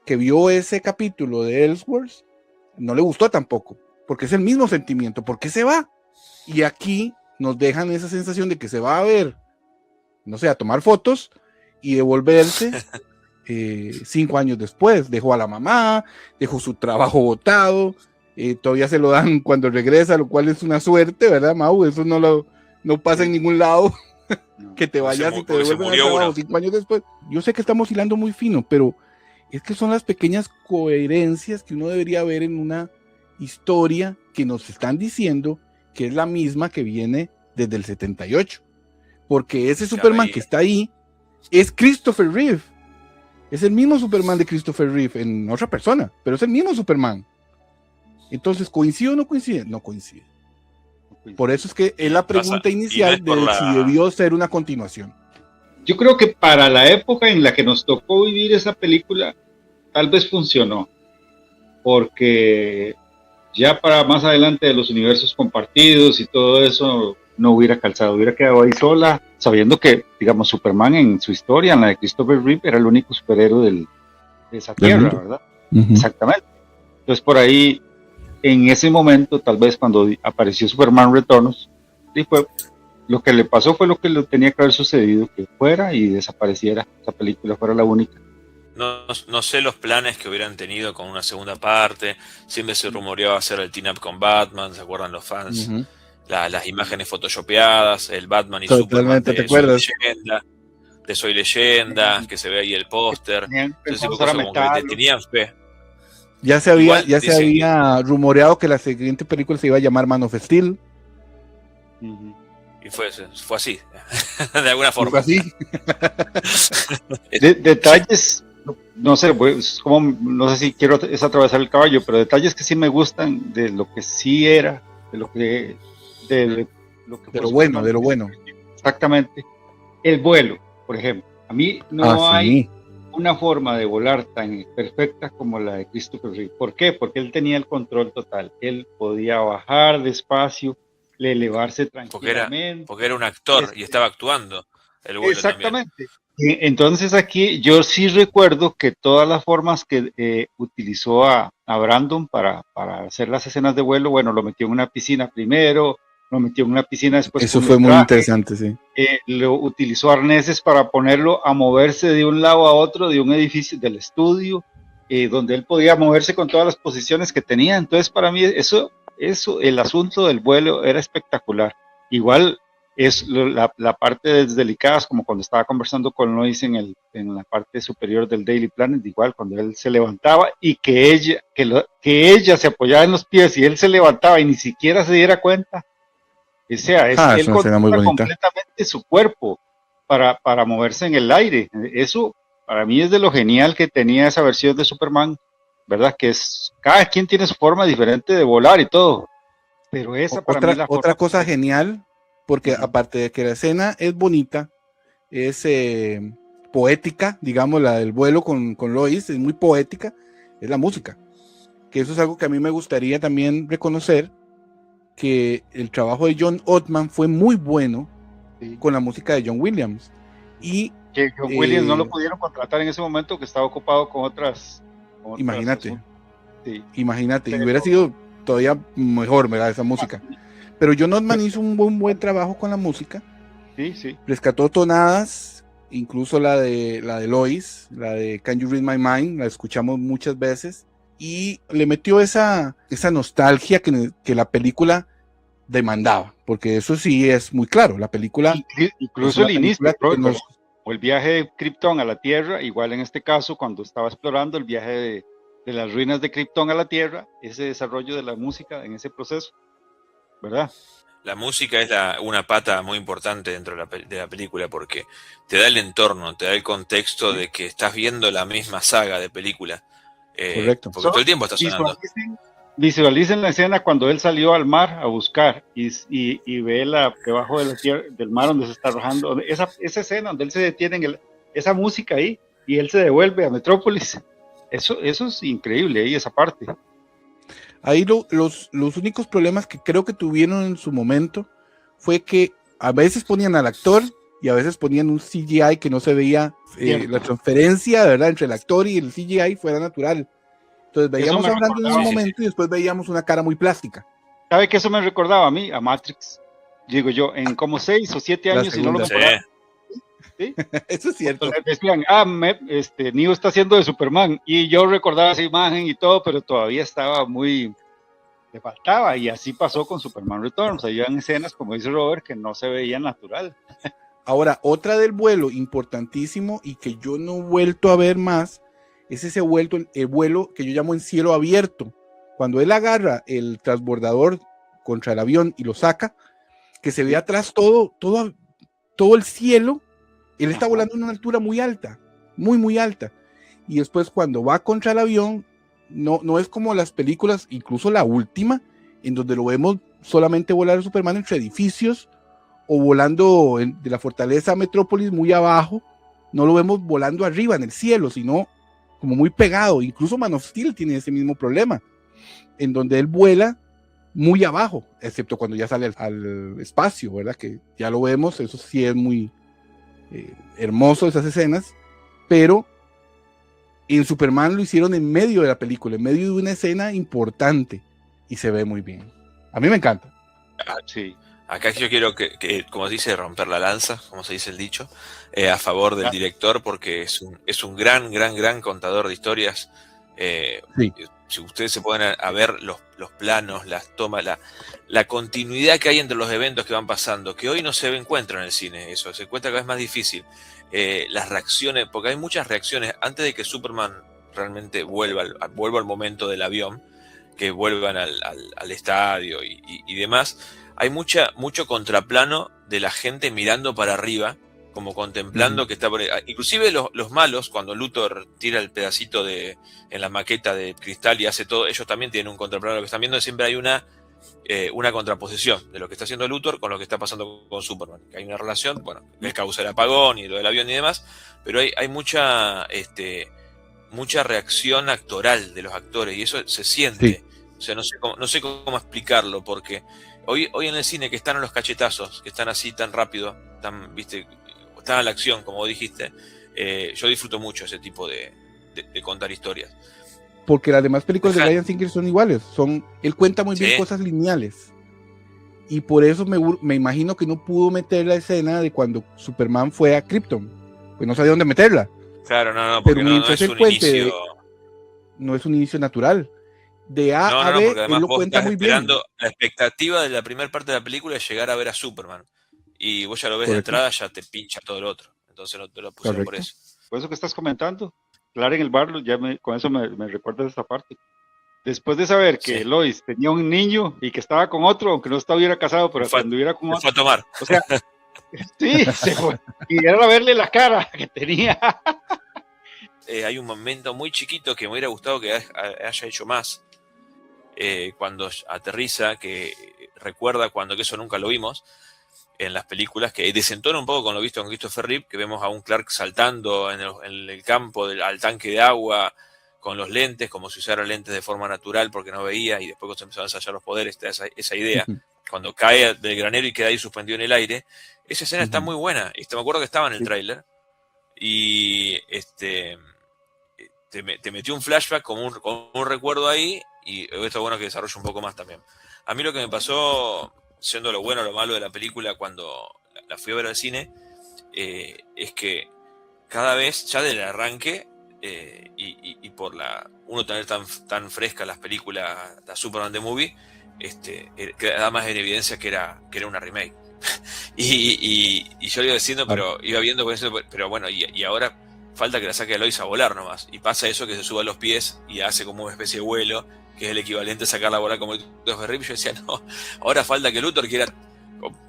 que vio ese capítulo de Elseworlds, no le gustó tampoco, porque es el mismo sentimiento. ¿Por qué se va? Y aquí nos dejan esa sensación de que se va a ver, no sé, a tomar fotos y devolverse 5 años después. Dejó a la mamá, dejó su trabajo botado, todavía se lo dan cuando regresa, lo cual es una suerte, ¿verdad, Mau? Eso no pasa en ningún lado. Que te vayas y te devuelven al trabajo 5 años después. Yo sé que estamos hilando muy fino, pero es que son las pequeñas coherencias que uno debería ver en una historia que nos están diciendo que es la misma que viene desde el 78. Porque ese Superman que está ahí es Christopher Reeve. Es el mismo Superman de Christopher Reeve en otra persona, pero es el mismo Superman. Entonces, ¿coincide o no coincide? No coincide. Por eso es que es la pregunta inicial de si debió ser una continuación. Yo creo que para la época en la que nos tocó vivir esa película, tal vez funcionó, porque ya para más adelante de los universos compartidos y todo eso no hubiera calzado, hubiera quedado ahí sola, sabiendo que, digamos, Superman en su historia, en la de Christopher Reeve, era el único superhéroe de esa tierra, ¿verdad? Exactamente. Entonces por ahí, en ese momento, tal vez cuando apareció Superman Returns, y fue lo que le pasó fue lo que le tenía que haber sucedido, que fuera y desapareciera, esa película fuera la única. No sé los planes que hubieran tenido con una segunda parte. Siempre se rumoreaba hacer el team up con Batman, ¿se acuerdan los fans? Las imágenes photoshopeadas, el Batman y Superman ¿te acuerdas? De Soy Leyenda, que se ve ahí el póster. Tenían fe. Ya se había rumoreado que la siguiente película se iba a llamar Man of Steel. Y fue así, de alguna forma. Fue así. Detalles, no sé, pues, no sé si quiero atravesar el caballo, pero detalles que sí me gustan de lo que sí era, de lo que lo bueno. Exactamente. El vuelo, por ejemplo. A mí no hay una forma de volar tan perfecta como la de Christopher Reeve. ¿Por qué? Porque él tenía el control total. Él podía bajar despacio, elevarse tranquilamente. Porque era un actor y estaba actuando el vuelo. Exactamente. También. Entonces aquí yo sí recuerdo que todas las formas que utilizó a Brandon para hacer las escenas de vuelo, bueno, lo metió en una piscina primero, lo metió en una piscina después. Eso fue muy interesante, sí. Lo utilizó arneses para ponerlo a moverse de un lado a otro de un edificio del estudio, donde él podía moverse con todas las posiciones que tenía. Entonces para mí eso, el asunto del vuelo era espectacular. Igual es la parte delicada, como cuando estaba conversando con Lois en la parte superior del Daily Planet, igual cuando él se levantaba y que ella se apoyaba en los pies y él se levantaba y ni siquiera se diera cuenta. O sea, él controla completamente su cuerpo para moverse en el aire. Eso para mí es de lo genial que tenía esa versión de Superman, ¿verdad? Que cada quien tiene su forma diferente de volar y todo, pero esa para mí es la otra cosa genial, porque aparte de que la escena es bonita, es poética, digamos, la del vuelo con Lois, es muy poética, es la música, que eso es algo que a mí me gustaría también reconocer, que el trabajo de John Ottman fue muy bueno con la música de John Williams. Y que John Williams no lo pudieron contratar en ese momento, que estaba ocupado con otras imagínate, y hubiera sido todavía mejor, ¿verdad? Esa música. Pero John Ottman hizo un buen trabajo con la música. Sí. Rescató tonadas, incluso la de Lois, la de Can You Read My Mind, la escuchamos muchas veces, y le metió esa nostalgia que la película demandaba, porque eso sí es muy claro, la película... Incluso el inicio, o el viaje de Krypton a la Tierra, igual en este caso, cuando estaba explorando el viaje de las ruinas de Krypton a la Tierra, ese desarrollo de la música en ese proceso, ¿verdad? La música es una pata muy importante dentro de la película, porque te da el entorno, te da el contexto de que estás viendo la misma saga de película. Correcto. Porque todo el tiempo está sonando. Visualicen la escena cuando él salió al mar a buscar y ve debajo de la tierra, del mar donde se está arrojando, esa escena donde él se detiene esa música ahí y él se devuelve a Metrópolis. Eso es increíble ahí, esa parte. Ahí los únicos problemas que creo que tuvieron en su momento fue que a veces ponían al actor y a veces ponían un CGI que no se veía la transferencia, ¿verdad?, entre el actor y el CGI fuera natural. Entonces veíamos a Brandon en un momento y después veíamos una cara muy plástica. ¿Sabe que eso me recordaba a mí? A Matrix. Digo yo, en como 6 o 7 años, y no lo mejoraron. ¿Sí? Eso es cierto. Entonces decían, Neo está haciendo de Superman, y yo recordaba esa imagen y todo, pero todavía estaba le faltaba, y así pasó con Superman Returns. Habían escenas, como dice Robert, que no se veían natural. Ahora, otra del vuelo importantísimo y que yo no he vuelto a ver más, es ese vuelo que yo llamo en cielo abierto. Cuando él agarra el transbordador contra el avión y lo saca, que se ve atrás todo el cielo. Él está volando a una altura muy alta, muy, muy alta. Y después cuando va contra el avión, no es como las películas, incluso la última, en donde lo vemos solamente volar a Superman entre edificios o volando de la fortaleza a Metrópolis muy abajo. No lo vemos volando arriba en el cielo, sino como muy pegado. Incluso Man of Steel tiene ese mismo problema, en donde él vuela muy abajo, excepto cuando ya sale al espacio, ¿verdad? Que ya lo vemos, eso sí es muy hermoso, esas escenas, pero en Superman lo hicieron en medio de la película, en medio de una escena importante, y se ve muy bien. A mí me encanta. Sí. Acá yo quiero que, como se dice, romper la lanza, como se dice el dicho, a favor del director, porque es un gran contador de historias. Sí. Si ustedes se ponen a ver los planos, las tomas, la continuidad que hay entre los eventos que van pasando, que hoy no se encuentra en el cine, eso se encuentra cada vez más difícil. Las reacciones, porque hay muchas reacciones antes de que Superman realmente vuelva al momento del avión, que vuelvan al estadio y demás. Hay mucho contraplano de la gente mirando para arriba, como contemplando que está por ahí. Inclusive los malos, cuando Luthor tira el pedacito en la maqueta de cristal y hace todo, ellos también tienen un contraplano de lo que están viendo. Siempre hay una contraposición de lo que está haciendo Luthor con lo que está pasando con Superman. Que hay una relación, bueno, que causa el apagón y lo del avión y demás, pero hay mucha reacción actoral de los actores y eso se siente. Sí. O sea, no sé cómo explicarlo, porque hoy en el cine que están a los cachetazos, que están así tan rápido, están a la acción, como dijiste, yo disfruto mucho ese tipo de contar historias. Porque las demás películas de Bryan Singer son iguales, él cuenta muy bien cosas lineales. Y por eso me imagino que no pudo meter la escena de cuando Superman fue a Krypton, pues no sabía dónde meterla. Claro, no, porque pero no es un inicio. No es un inicio natural. De A a B, él lo cuenta muy bien. La expectativa de la primera parte de la película es llegar a ver a Superman. Y vos ya lo ves de entrada, ya te pincha todo el otro. Entonces no te lo pusieron por eso. Por eso que estás comentando. Clara en el barrio, con eso me recuerdas esa parte. Después de saber que Lois tenía un niño y que estaba con otro, aunque no estuviera casado, pero cuando estuviera con otro. Se fue a tomar. O sea, sí, se fue. Y era verle la cara que tenía. Hay un momento muy chiquito que me hubiera gustado que haya hecho más. Cuando aterriza, que recuerda que eso nunca lo vimos en las películas, que desentona un poco con lo visto con Christopher Reeve, que vemos a un Clark saltando en el campo al tanque de agua con los lentes, como si usara lentes de forma natural porque no veía, y después cuando se empezó a ensayar los poderes, esa idea, cuando cae del granero y queda ahí suspendido en el aire. Esa escena está muy buena, me acuerdo que estaba en el tráiler, y te metió un flashback con un recuerdo ahí, y esto es bueno que desarrolle un poco más también. A mí lo que me pasó, siendo lo bueno o lo malo de la película cuando la fui a ver al cine, es que cada vez, ya del arranque, y por uno tener tan fresca las películas, la Superman The Movie, queda más en evidencia que era una remake. y yo iba diciendo, pero iba viendo, pero bueno, y ahora falta que la saque a Lois a volar nomás. Y pasa eso, que se suba a los pies y hace como una especie de vuelo, que es el equivalente a sacarla a volar como el Ferrip. Yo decía, no, ahora falta que Luthor quiera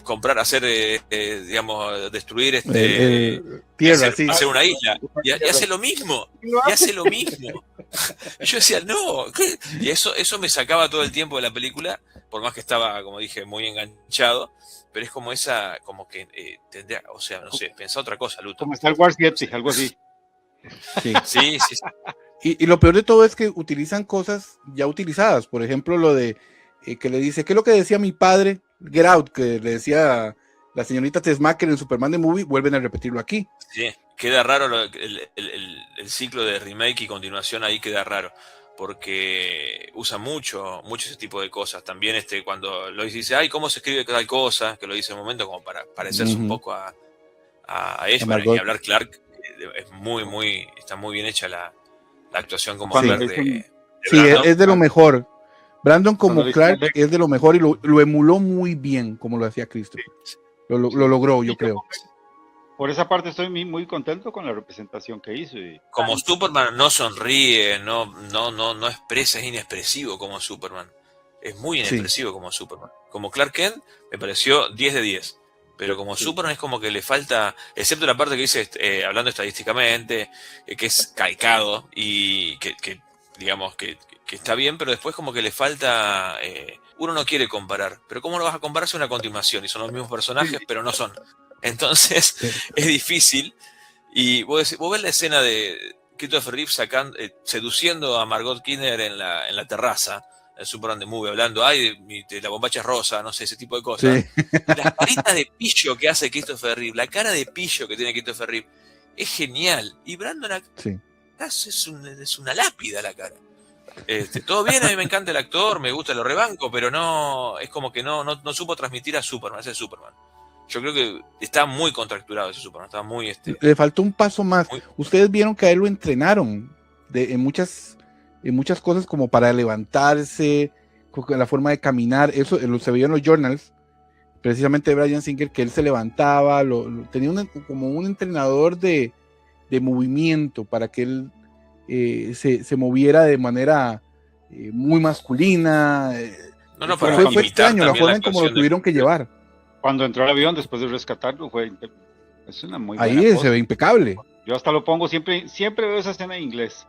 comprar, hacer, destruir tierra, hacer una isla. Y hace lo mismo. Y hace lo mismo. Y yo decía, no. ¿qué? Y eso me sacaba todo el tiempo de la película, por más que estaba, como dije, muy enganchado. Pero es como como que tendría, o sea, no sé, pensá otra cosa, Luthor. Como Star Wars 7, algo así. Sí. Y lo peor de todo es que utilizan cosas ya utilizadas. Por ejemplo, lo de que le dice, ¿qué es lo que decía mi padre? Get Out, que le decía la señorita Tessmacher en Superman the Movie, vuelven a repetirlo aquí. Sí, queda raro el ciclo de remake y continuación ahí queda raro. Porque usa mucho ese tipo de cosas. También cuando Lois dice, ay, ¿cómo se escribe tal cosa? Que lo dice en un momento como para parecerse un poco a ella. Bueno, y hablar Clark, está muy bien hecha la actuación como Cuando Clark dicen- Sí, es de lo mejor. Brandon como Cuando Clark dicen- es de lo mejor y lo emuló muy bien como lo hacía Christopher. Lo logró, yo creo. Por esa parte estoy muy contento con la representación que hizo. Como Superman no sonríe, no expresa, es inexpresivo como Superman. Es muy inexpresivo como Superman. Como Clark Kent me pareció 10 de 10. Pero como Superman es como que le falta, excepto la parte que dice, hablando estadísticamente, que es calcado y que digamos que está bien, pero después como que le falta, uno no quiere comparar. Pero ¿cómo lo vas a comparar si es una continuación? Y son los mismos personajes, pero no son. Entonces es difícil. Y vos ves la escena de Christopher Reeve seduciendo a Margot Kidder en la terraza, el Superman the Movie, hablando, ay, de la bombacha es rosa, no sé, ese tipo de cosas. Sí. Las caritas de pillo que hace Christopher Reeve, la cara de pillo que tiene Christopher Reeve, es genial. Y Brandon acá es una lápida la cara. Todo bien, a mí me encanta el actor, me gusta, lo rebanco, pero no, es como que no supo transmitir a Superman, ese Superman. Yo creo que está muy contracturado ese Superman, está muy... Le faltó un paso más. Ustedes vieron que a él lo entrenaron en muchas cosas como para levantarse, con la forma de caminar. Eso se veía en los journals, precisamente de Bryan Singer, que él se levantaba, tenía como un entrenador de movimiento para que él se moviera de manera muy masculina. Fue extraño la forma en cómo lo tuvieron que llevar. Cuando entró al avión después de rescatarlo, es una muy buena ahí cosa. Se ve impecable. Yo hasta lo pongo siempre veo esa escena en inglés,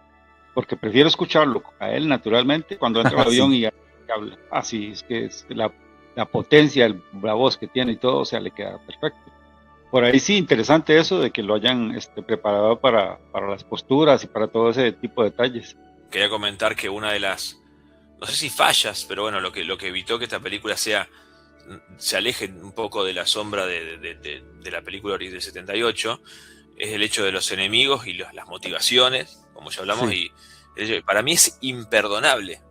porque prefiero escucharlo a él naturalmente cuando entra al avión y habla. Así es que es la potencia, la voz que tiene y todo, o sea, le queda perfecto. Por ahí sí, interesante eso de que lo hayan preparado para las posturas y para todo ese tipo de detalles. Quería comentar que una de las, no sé si fallas, pero bueno, lo que evitó que esta película se aleje un poco de la sombra de la película del 78, es el hecho de los enemigos y las motivaciones, como ya hablamos, y para mí es imperdonable,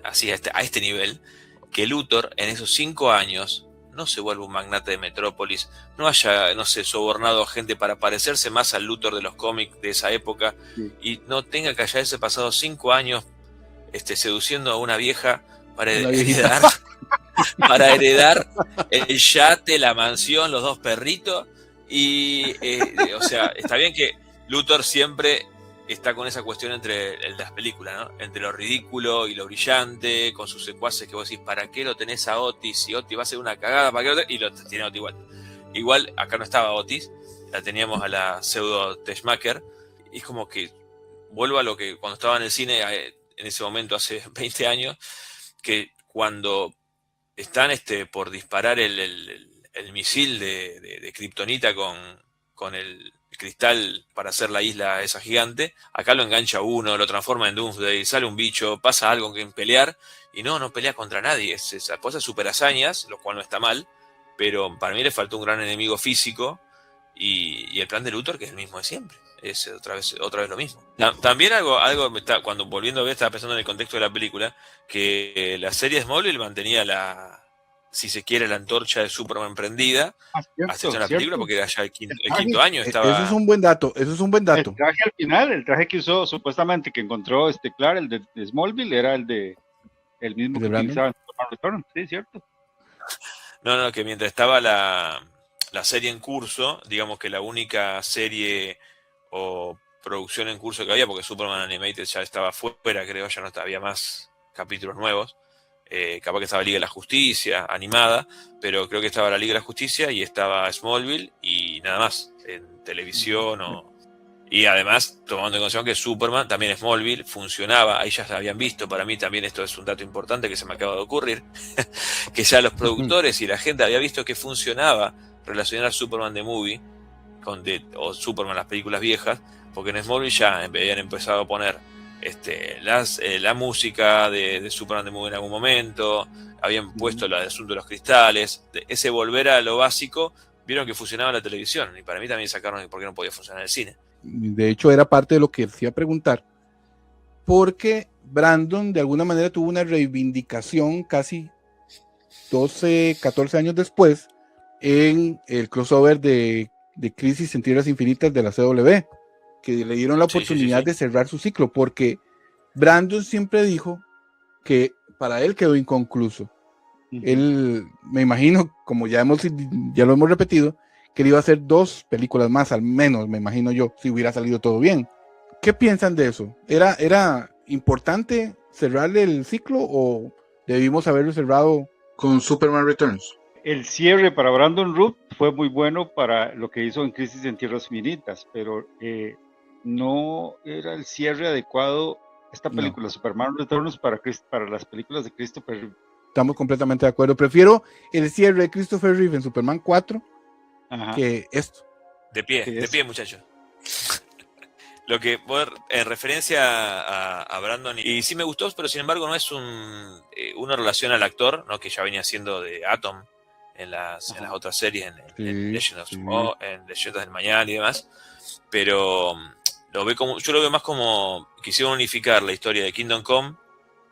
así a este nivel, que Luthor en esos 5 años no se vuelva un magnate de Metrópolis, no haya, no sé, sobornado a gente para parecerse más al Luthor de los cómics de esa época, y no tenga que hayarse pasado 5 años seduciendo a una vieja para heredar el yate, la mansión, los 2 perritos. Y, o sea, está bien que Luthor siempre está con esa cuestión entre las películas, ¿no? Entre lo ridículo y lo brillante, con sus secuaces que vos decís, ¿para qué lo tenés a Otis? Si Otis va a ser una cagada, ¿para qué lo tenés? Y lo tiene Otis igual. Igual, acá no estaba Otis, la teníamos a la pseudo Tessmacher, y es como que vuelvo a lo que cuando estaba en el cine, en ese momento, hace 20 años, que cuando están por disparar el misil de Kryptonita con el cristal para hacer la isla esa gigante, acá lo engancha uno, lo transforma en Doomsday, sale un bicho, pasa algo que en pelear, y no pelea contra nadie, esas cosas super hazañas, lo cual no está mal, pero para mí le faltó un gran enemigo físico, y el plan de Luthor, que es el mismo de siempre, es otra vez lo mismo. También cuando volviendo a ver, estaba pensando en el contexto de la película, que la serie Smallville mantenía si se quiere, la antorcha de Superman prendida hasta la película, porque era ya el quinto año. Estaba... Eso es un buen dato. El traje al final, el traje que usó supuestamente que encontró Clark, el de Smallville, era el mismo que utilizaba en Superman Returns, sí, cierto. No, que mientras estaba la serie en curso, digamos que la única serie o producción en curso que había, porque Superman Animated ya estaba fuera, creo, ya no había más capítulos nuevos. Capaz que estaba Liga de la Justicia animada, pero creo que estaba la Liga de la Justicia y estaba Smallville y nada más en televisión. Y además, tomando en consideración que Superman, también Smallville, funcionaba, ahí ya se habían visto, para mí también esto es un dato importante que se me acaba de ocurrir, que ya los productores y la gente había visto que funcionaba relacionar Superman The Movie o Superman las películas viejas porque en Smallville ya habían empezado a poner la música de Superman de Movie en algún momento, habían puesto el asunto de los cristales, ese volver a lo básico, vieron que funcionaba la televisión, y para mí también sacaron por qué no podía funcionar el cine. De hecho, era parte de lo que decía preguntar, porque Brandon de alguna manera tuvo una reivindicación casi 12, 14 años después en el crossover de Crisis en Tierras Infinitas de la CW, que le dieron la oportunidad de cerrar su ciclo, porque Brandon siempre dijo que para él quedó inconcluso. Él, me imagino, como ya lo hemos repetido, que él iba a hacer 2 películas más, al menos, me imagino yo, si hubiera salido todo bien. ¿Qué piensan de eso? ¿Era importante cerrarle el ciclo o debimos haberlo cerrado con Superman Returns? El cierre para Brandon Routh fue muy bueno para lo que hizo en Crisis en Tierras Infinitas, pero no era el cierre adecuado esta película, no. Superman Returns, para las películas de Christopher Reeve. Estamos completamente de acuerdo. Prefiero el cierre de Christopher Reeve en Superman 4 que esto. De pie, muchachos. Lo que, en referencia a Brandon, y sí me gustó, pero sin embargo no es una relación al actor, ¿no? Que ya venía siendo de Atom en las otras series, en Leyendas del Mañana y demás, pero yo lo veo más como quisieron unificar la historia de Kingdom Come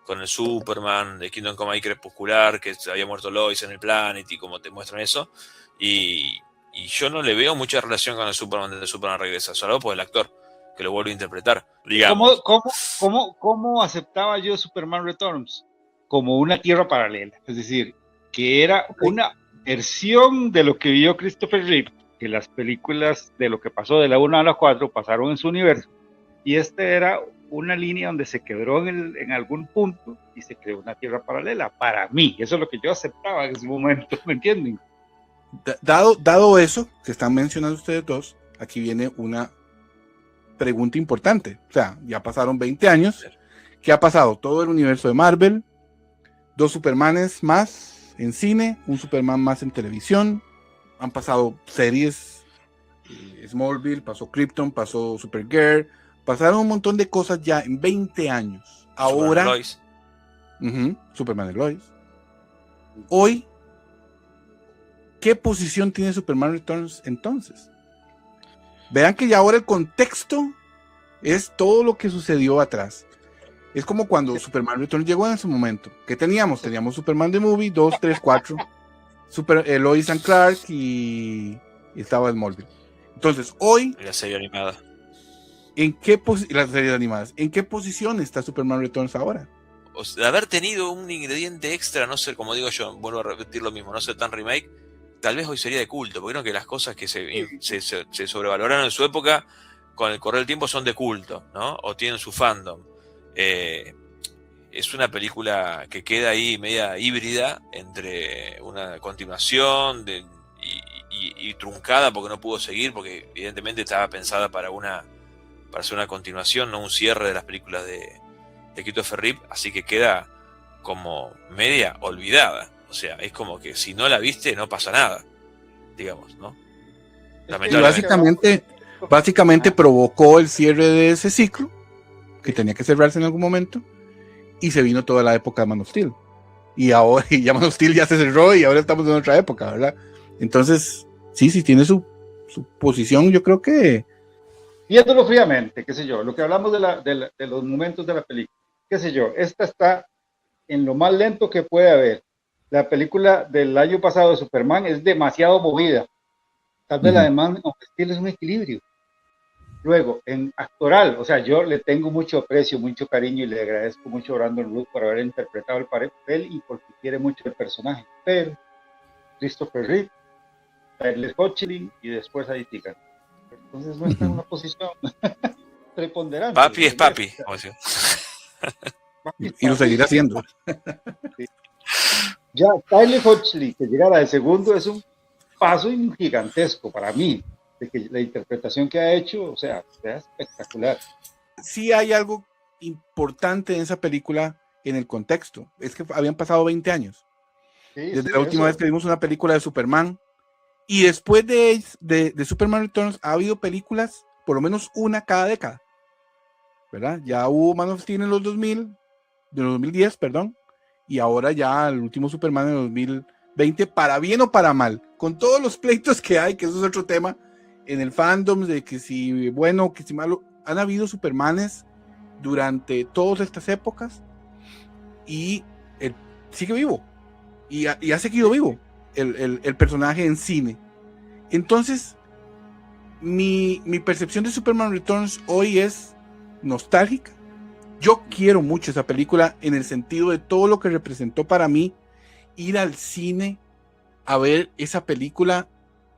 con el Superman de Kingdom Come ahí crepuscular, que se había muerto Lois en el Planet y como te muestran eso, y yo no le veo mucha relación con el Superman de Superman Regresa, solo por el actor que lo vuelve a interpretar, digamos. ¿Cómo aceptaba yo Superman Returns? Como una tierra paralela, es decir, que era una versión de lo que vio Christopher Reeve, que las películas de lo que pasó de la 1 a la 4 pasaron en su universo, y era una línea donde se quebró en algún punto y se creó una tierra paralela, para mí, eso es lo que yo aceptaba en ese momento, ¿me entienden? Dado eso que están mencionando ustedes dos, aquí viene una pregunta importante. O sea, ya pasaron 20 años. ¿Qué ha pasado? Todo el universo de Marvel, 2 Supermanes más en cine, un Superman más en televisión. Han pasado series, Smallville, pasó Krypton, pasó Supergirl, pasaron un montón de cosas ya en 20 años. Ahora, Superman y Lois. Hoy, ¿qué posición tiene Superman Returns entonces? Vean que ya ahora el contexto es todo lo que sucedió atrás. Es como cuando Superman Returns llegó en su momento. ¿Qué teníamos? Teníamos Superman The Movie, 2, 3, 4, Lois and Clark y estaba Smallville. Entonces, hoy... La serie animada. Las series animadas. ¿En qué posición está Superman Returns ahora? De haber tenido un ingrediente extra, no sé, como digo yo, vuelvo a repetir lo mismo, no ser tan remake, tal vez hoy sería de culto, porque creo que las cosas que se sobrevaloraron en su época, con el correr del tiempo son de culto, ¿no? O tienen su fandom. Es una película que queda ahí media híbrida entre una continuación y truncada porque no pudo seguir, porque evidentemente estaba pensada para hacer una continuación, no un cierre de las películas de Christopher Reeve, así que queda como media olvidada. O sea, es como que si no la viste, no pasa nada, digamos, ¿no? Básicamente provocó el cierre de ese ciclo, que tenía que cerrarse en algún momento, y se vino toda la época de Man of Steel. Y ahora ya Man of Steel ya se cerró y ahora estamos en otra época, ¿verdad? Entonces, sí tiene su posición, yo creo que... Viéndolo fríamente, qué sé yo, lo que hablamos de los momentos de la película, qué sé yo, esta está en lo más lento que puede haber. La película del año pasado de Superman es demasiado movida. Tal vez la de Man of Steel es un equilibrio. Luego, en actoral, o sea, yo le tengo mucho aprecio, mucho cariño y le agradezco mucho a Brandon Routh por haber interpretado el papel y porque quiere mucho el personaje. Pero Christopher Reeve, Tyler Hoechlin y después ahí sigan. Entonces no está en una posición preponderante. Papi es papi. Y lo seguirá haciendo. Sí. Ya Tyler Hoechlin, que llegara de segundo, es un paso gigantesco para mí, de que la interpretación que ha hecho, o sea, es espectacular. Sí hay algo importante en esa película en el contexto, es que habían pasado 20 años. Desde la última vez que vimos una película de Superman, y después de Superman Returns ha habido películas, por lo menos una cada década, ¿verdad? Ya hubo Man of Steel en los 2000, de los 2010, perdón, y ahora ya el último Superman en 2020, para bien o para mal, con todos los pleitos que hay, que eso es otro tema, en el fandom, de que si bueno, que si malo, han habido Supermanes durante todas estas épocas, y él sigue vivo, y ha seguido vivo el personaje en cine. Entonces, mi percepción de Superman Returns hoy es nostálgica. Yo quiero mucho esa película en el sentido de todo lo que representó para mí ir al cine a ver esa película,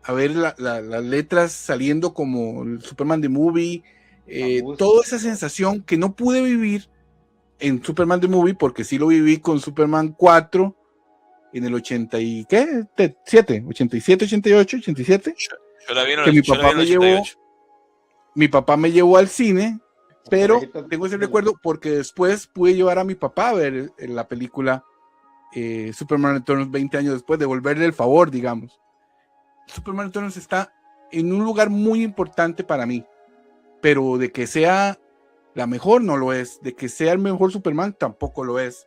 a ver las letras saliendo como el Superman the Movie, toda esa sensación que no pude vivir en Superman the Movie, porque sí lo viví con Superman 4 en el 80 y ¿qué? 7, 87, 88, 87. Yo la vi en Que el, mi yo la papá vi en el 88. mi papá me llevó al cine, pero Por ahí tengo ese recuerdo porque después pude llevar a mi papá a ver la película Superman Returns 20 años después, devolverle el favor, digamos. Superman Returns está en un lugar muy importante para mí, pero de que sea la mejor no lo es, de que sea el mejor Superman tampoco lo es.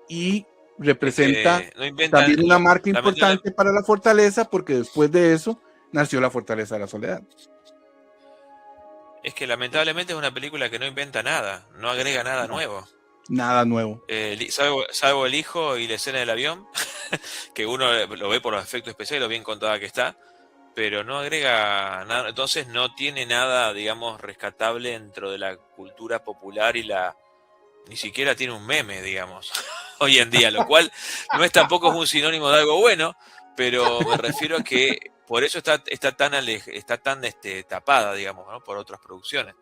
Y representa No inventan, también una marca importante lamentablemente, para la Fortaleza, porque después de eso nació la Fortaleza de la Soledad. es que lamentablemente es una película que no inventa nada, no agrega nada nuevo. Nada nuevo. Salvo el hijo y la escena del avión, que uno lo ve por los efectos especiales, lo bien contada que está, pero no agrega nada, entonces no tiene nada, digamos, rescatable dentro de la cultura popular y ni siquiera tiene un meme, digamos, hoy en día, lo cual no es tampoco es un sinónimo de algo bueno, pero me refiero a que por eso está tan tapada, digamos, ¿no? Por otras producciones.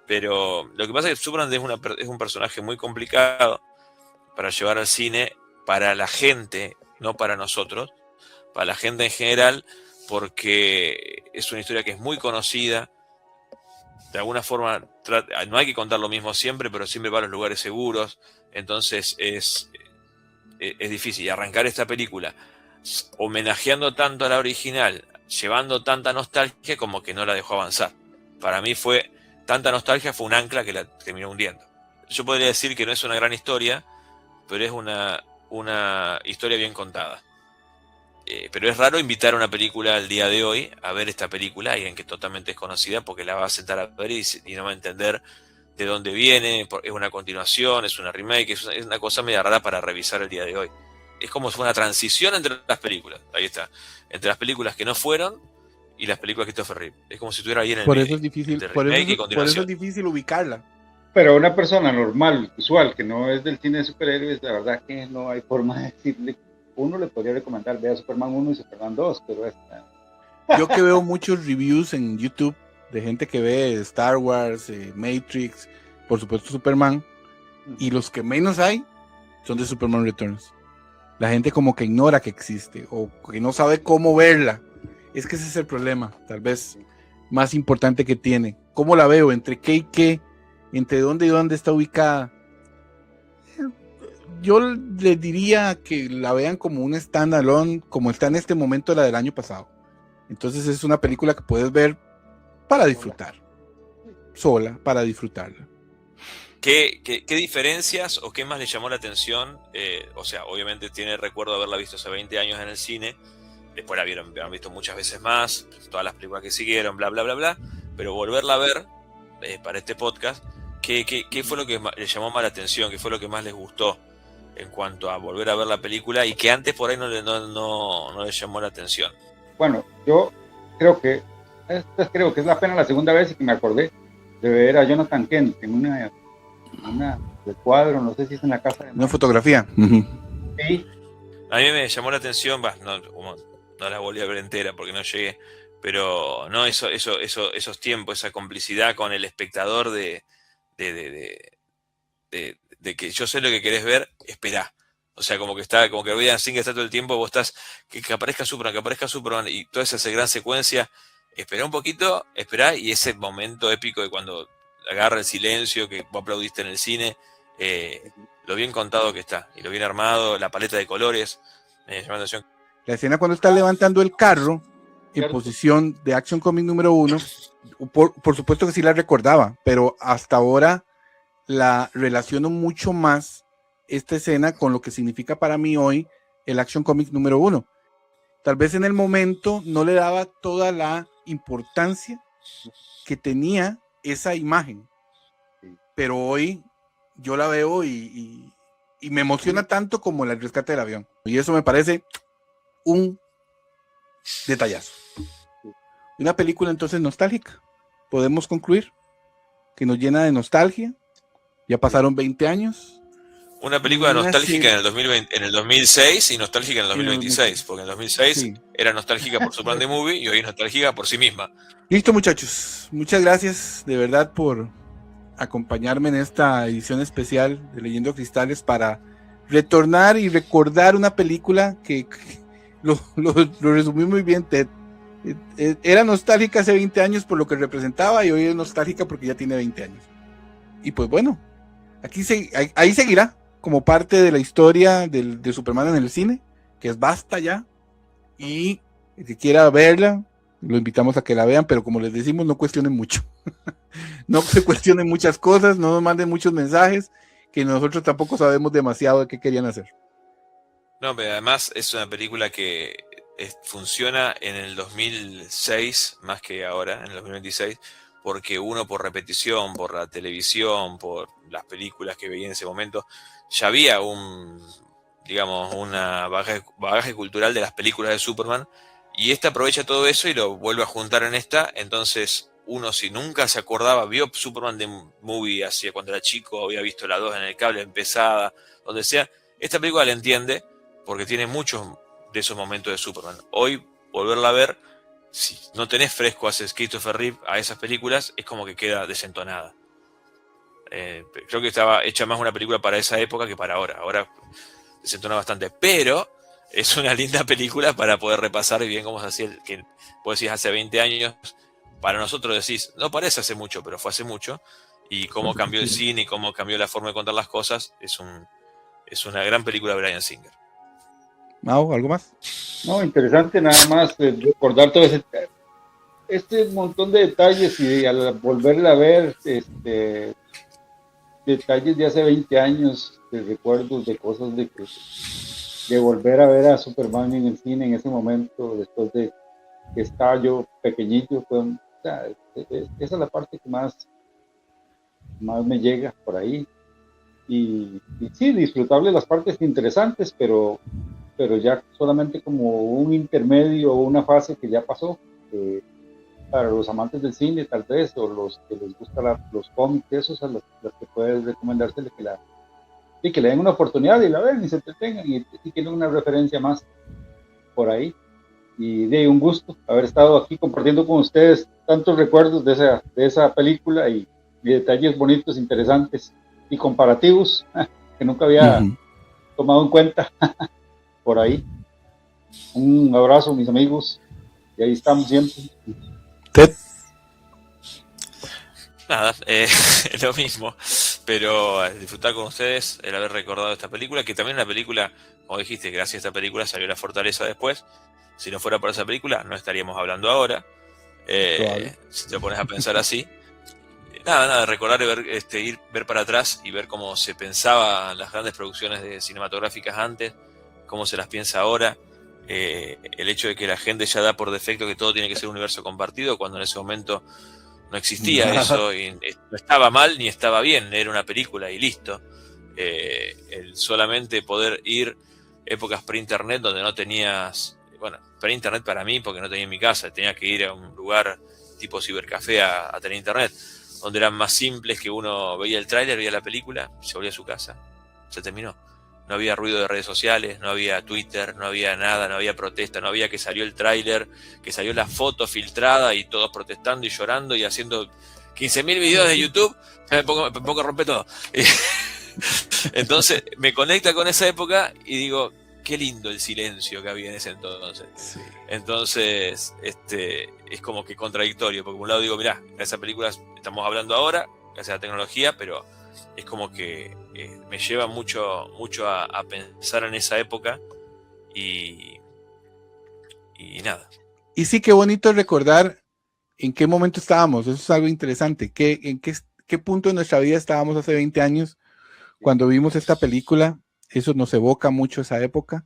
Pero lo que pasa es que Superman es un personaje muy complicado para llevar al cine, para la gente, no para nosotros, para la gente en general, porque es una historia que es muy conocida. De alguna forma, no hay que contar lo mismo siempre, pero siempre va a los lugares seguros. Entonces es difícil. Y arrancar esta película homenajeando tanto a la original, llevando tanta nostalgia, como que no la dejó avanzar. Para mí tanta nostalgia fue un ancla que la terminó hundiendo. Yo podría decir que no es una gran historia, pero es una historia bien contada. Pero es raro invitar a una película al día de hoy a ver esta película, alguien que es totalmente desconocida, porque la va a sentar a ver y no va a entender de dónde viene, es una continuación, es una remake, es una cosa media rara para revisar el día de hoy. Es como si fuera una transición entre las películas, ahí está, entre las películas que no fueron y las películas que Christopher Reeve. Es como si estuviera ahí en el Por medio, eso es difícil, entre por remake y eso continuación. es difícil ubicarla. Pero una persona normal, usual, que no es del cine de superhéroes, la verdad que no hay forma de decirle. Uno le podría recomendar, vea Superman 1 y Superman 2, pero esta... Yo que veo muchos reviews en YouTube de gente que ve Star Wars, Matrix, por supuesto Superman, y los que menos hay son de Superman Returns. La gente como que ignora que existe o que no sabe cómo verla. Es que ese es el problema, tal vez más importante que tiene. ¿Cómo la veo? ¿Entre qué y qué? ¿Entre dónde y dónde está ubicada? Yo les diría que la vean como un standalone, como está en este momento la del año pasado. Entonces es una película que puedes ver para disfrutar. Sola, para disfrutarla. ¿Qué diferencias o qué más le llamó la atención? O sea, obviamente tiene recuerdo de haberla visto hace 20 años en el cine, después la habrán visto muchas veces más, todas las películas que siguieron, bla, bla, bla, bla, pero volverla a ver para este podcast, ¿qué fue lo que le llamó más la atención? ¿Qué fue lo que más les gustó en cuanto a volver a ver la película y que antes por ahí no le llamó la atención? Bueno, yo creo que es la pena la segunda vez que me acordé de ver a Jonathan Kent en una de cuadro, no sé si es en la casa de... Una fotografía. Sí. A mí me llamó la atención, no la volví a ver entera porque no llegué, pero no esos tiempos, esa complicidad con el espectador de que yo sé lo que querés ver, esperá. O sea, como que Ryan Singer está todo el tiempo, vos estás, que aparezca Superman, y toda esa gran secuencia, esperá un poquito, esperá, y ese momento épico de cuando agarra el silencio, que vos aplaudiste en el cine, lo bien contado que está, y lo bien armado, la paleta de colores, me llamó la atención. La escena cuando está levantando el carro en Cierto. posición de Action Comic número 1, por supuesto que sí la recordaba, pero hasta ahora la relaciono mucho más esta escena con lo que significa para mí hoy el Action Comic número 1. Tal vez en el momento no le daba toda la importancia que tenía esa imagen, pero hoy yo la veo y me emociona tanto como el rescate del avión. Y eso me parece un detallazo. Una película entonces nostálgica. Podemos concluir que nos llena de nostalgia. Ya pasaron 20 años. Una película Una nostálgica serie- en el 2020, en el 2006 y nostálgica en el 2026, porque en el 2006 Sí. era nostálgica por Superman the Movie y hoy es nostálgica por sí misma. Listo, muchachos. Muchas gracias de verdad por acompañarme en esta edición especial de Leyendo Cristales para retornar y recordar una película que lo resumí muy bien, Ted. Era nostálgica hace 20 años por lo que representaba y hoy es nostálgica porque ya tiene 20 años. Y pues bueno, ahí seguirá como parte de la historia de Superman en el cine, que es basta ya. Y el que quiera verla, lo invitamos a que la vean, pero como les decimos, no cuestionen mucho. No se cuestionen muchas cosas, no nos manden muchos mensajes, que nosotros tampoco sabemos demasiado de qué querían hacer. No, pero además es una película que funciona en el 2006 más que ahora, en el 2026, porque uno por repetición, por la televisión, por las películas que veía en ese momento, ya había una bagaje cultural de las películas de Superman, y esta aprovecha todo eso y lo vuelve a juntar en esta. Entonces uno, si nunca se acordaba, vio Superman de Movie hacia cuando era chico, había visto la 2 en el cable empezada, donde sea, esta película la entiende porque tiene muchos de esos momentos de Superman. Hoy volverla a ver, si no tenés fresco a Christopher Reeve a esas películas, es como que queda desentonada. Creo que estaba hecha más una película para esa época que para ahora. Ahora desentona bastante, pero es una linda película para poder repasar bien cómo se hacía, que vos decís hace 20 años, para nosotros decís, no parece hace mucho, pero fue hace mucho, y cómo cambió el cine y cómo cambió la forma de contar las cosas, es una gran película de Bryan Singer. Mau, ¿algo más? No, interesante nada más recordar todo este montón de detalles y al volverla a ver, detalles de hace 20 años, de recuerdos, de cosas de volver a ver a Superman en el cine en ese momento, después de que estaba yo pequeñito, esa es la parte que más me llega por ahí. Y sí, disfrutable las partes interesantes, pero ya solamente como un intermedio o una fase que ya pasó. Para los amantes del cine, tal vez, o los que les gustan los cómics, esos a los que puedes recomendársele que le den una oportunidad y la vean y se entretengan y tienen una referencia más por ahí. Y de un gusto haber estado aquí compartiendo con ustedes tantos recuerdos de esa película y detalles bonitos, interesantes y comparativos que nunca había tomado en cuenta por ahí. Un abrazo, mis amigos, y ahí estamos siempre. Ted. Nada, lo mismo, pero disfrutar con ustedes el haber recordado esta película, que también es una película, como dijiste, gracias a esta película salió La Fortaleza después. Si no fuera por esa película, no estaríamos hablando ahora. Si te pones a pensar así. Nada, recordar y ver para atrás y ver cómo se pensaban las grandes producciones cinematográficas antes, cómo se las piensa ahora. El hecho de que la gente ya da por defecto que todo tiene que ser un universo compartido, cuando en ese momento no existía eso, y no estaba mal ni estaba bien, era una película y listo. El solamente poder ir épocas pre-internet donde no tenías, pre-internet para mí porque no tenía en mi casa, tenía que ir a un lugar tipo cibercafé a tener internet, donde eran más simples, que uno veía el tráiler, veía la película, se volvía a su casa, se terminó. No había ruido de redes sociales, no había Twitter, no había nada, no había protesta, no había que salió el tráiler, que salió la foto filtrada y todos protestando y llorando y haciendo 15.000 videos de YouTube, me pongo a romper todo. Entonces me conecta con esa época y digo, qué lindo el silencio que había en ese entonces. Sí. Entonces, es como que contradictorio, porque por un lado digo, mirá, esa película estamos hablando ahora, gracias a la tecnología, pero es como que me lleva mucho a pensar en esa época y nada. Y sí, qué bonito recordar en qué momento estábamos. Eso es algo interesante. ¿En qué punto de nuestra vida estábamos hace 20 años cuando vimos esta película? Eso nos evoca mucho esa época.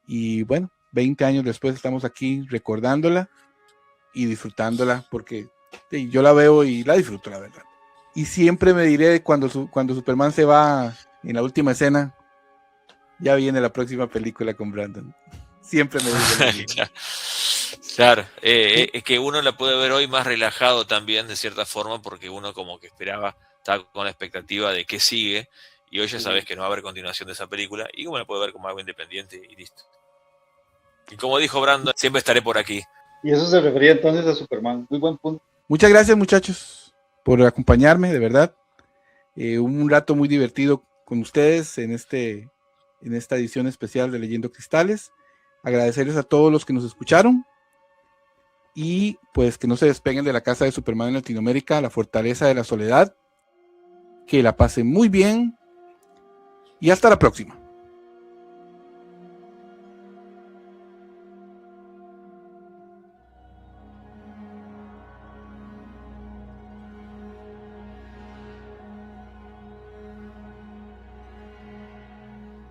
Y bueno, 20 años después estamos aquí recordándola y disfrutándola, porque sí, yo la veo y la disfruto, la verdad. Y siempre me diré cuando Superman se va en la última escena, ya viene la próxima película con Brandon. Siempre me diré. Claro, es que uno la puede ver hoy más relajado también, de cierta forma, porque uno como que esperaba, estaba con la expectativa de qué sigue, y hoy ya sabes que no va a haber continuación de esa película, y uno la puede ver como algo independiente y listo. Y como dijo Brandon, siempre estaré por aquí. Y eso se refería entonces a Superman. Muy buen punto. Muchas gracias, muchachos, por acompañarme, de verdad. Un rato muy divertido con ustedes en esta edición especial de Leyendo Cristales. Agradecerles a todos los que nos escucharon. Y pues que no se despeguen de la casa de Superman en Latinoamérica, la fortaleza de la soledad. Que la pasen muy bien. Y hasta la próxima.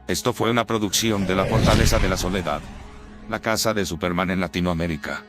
Esto fue una producción de la Fortaleza de la Soledad, la casa de Superman en Latinoamérica.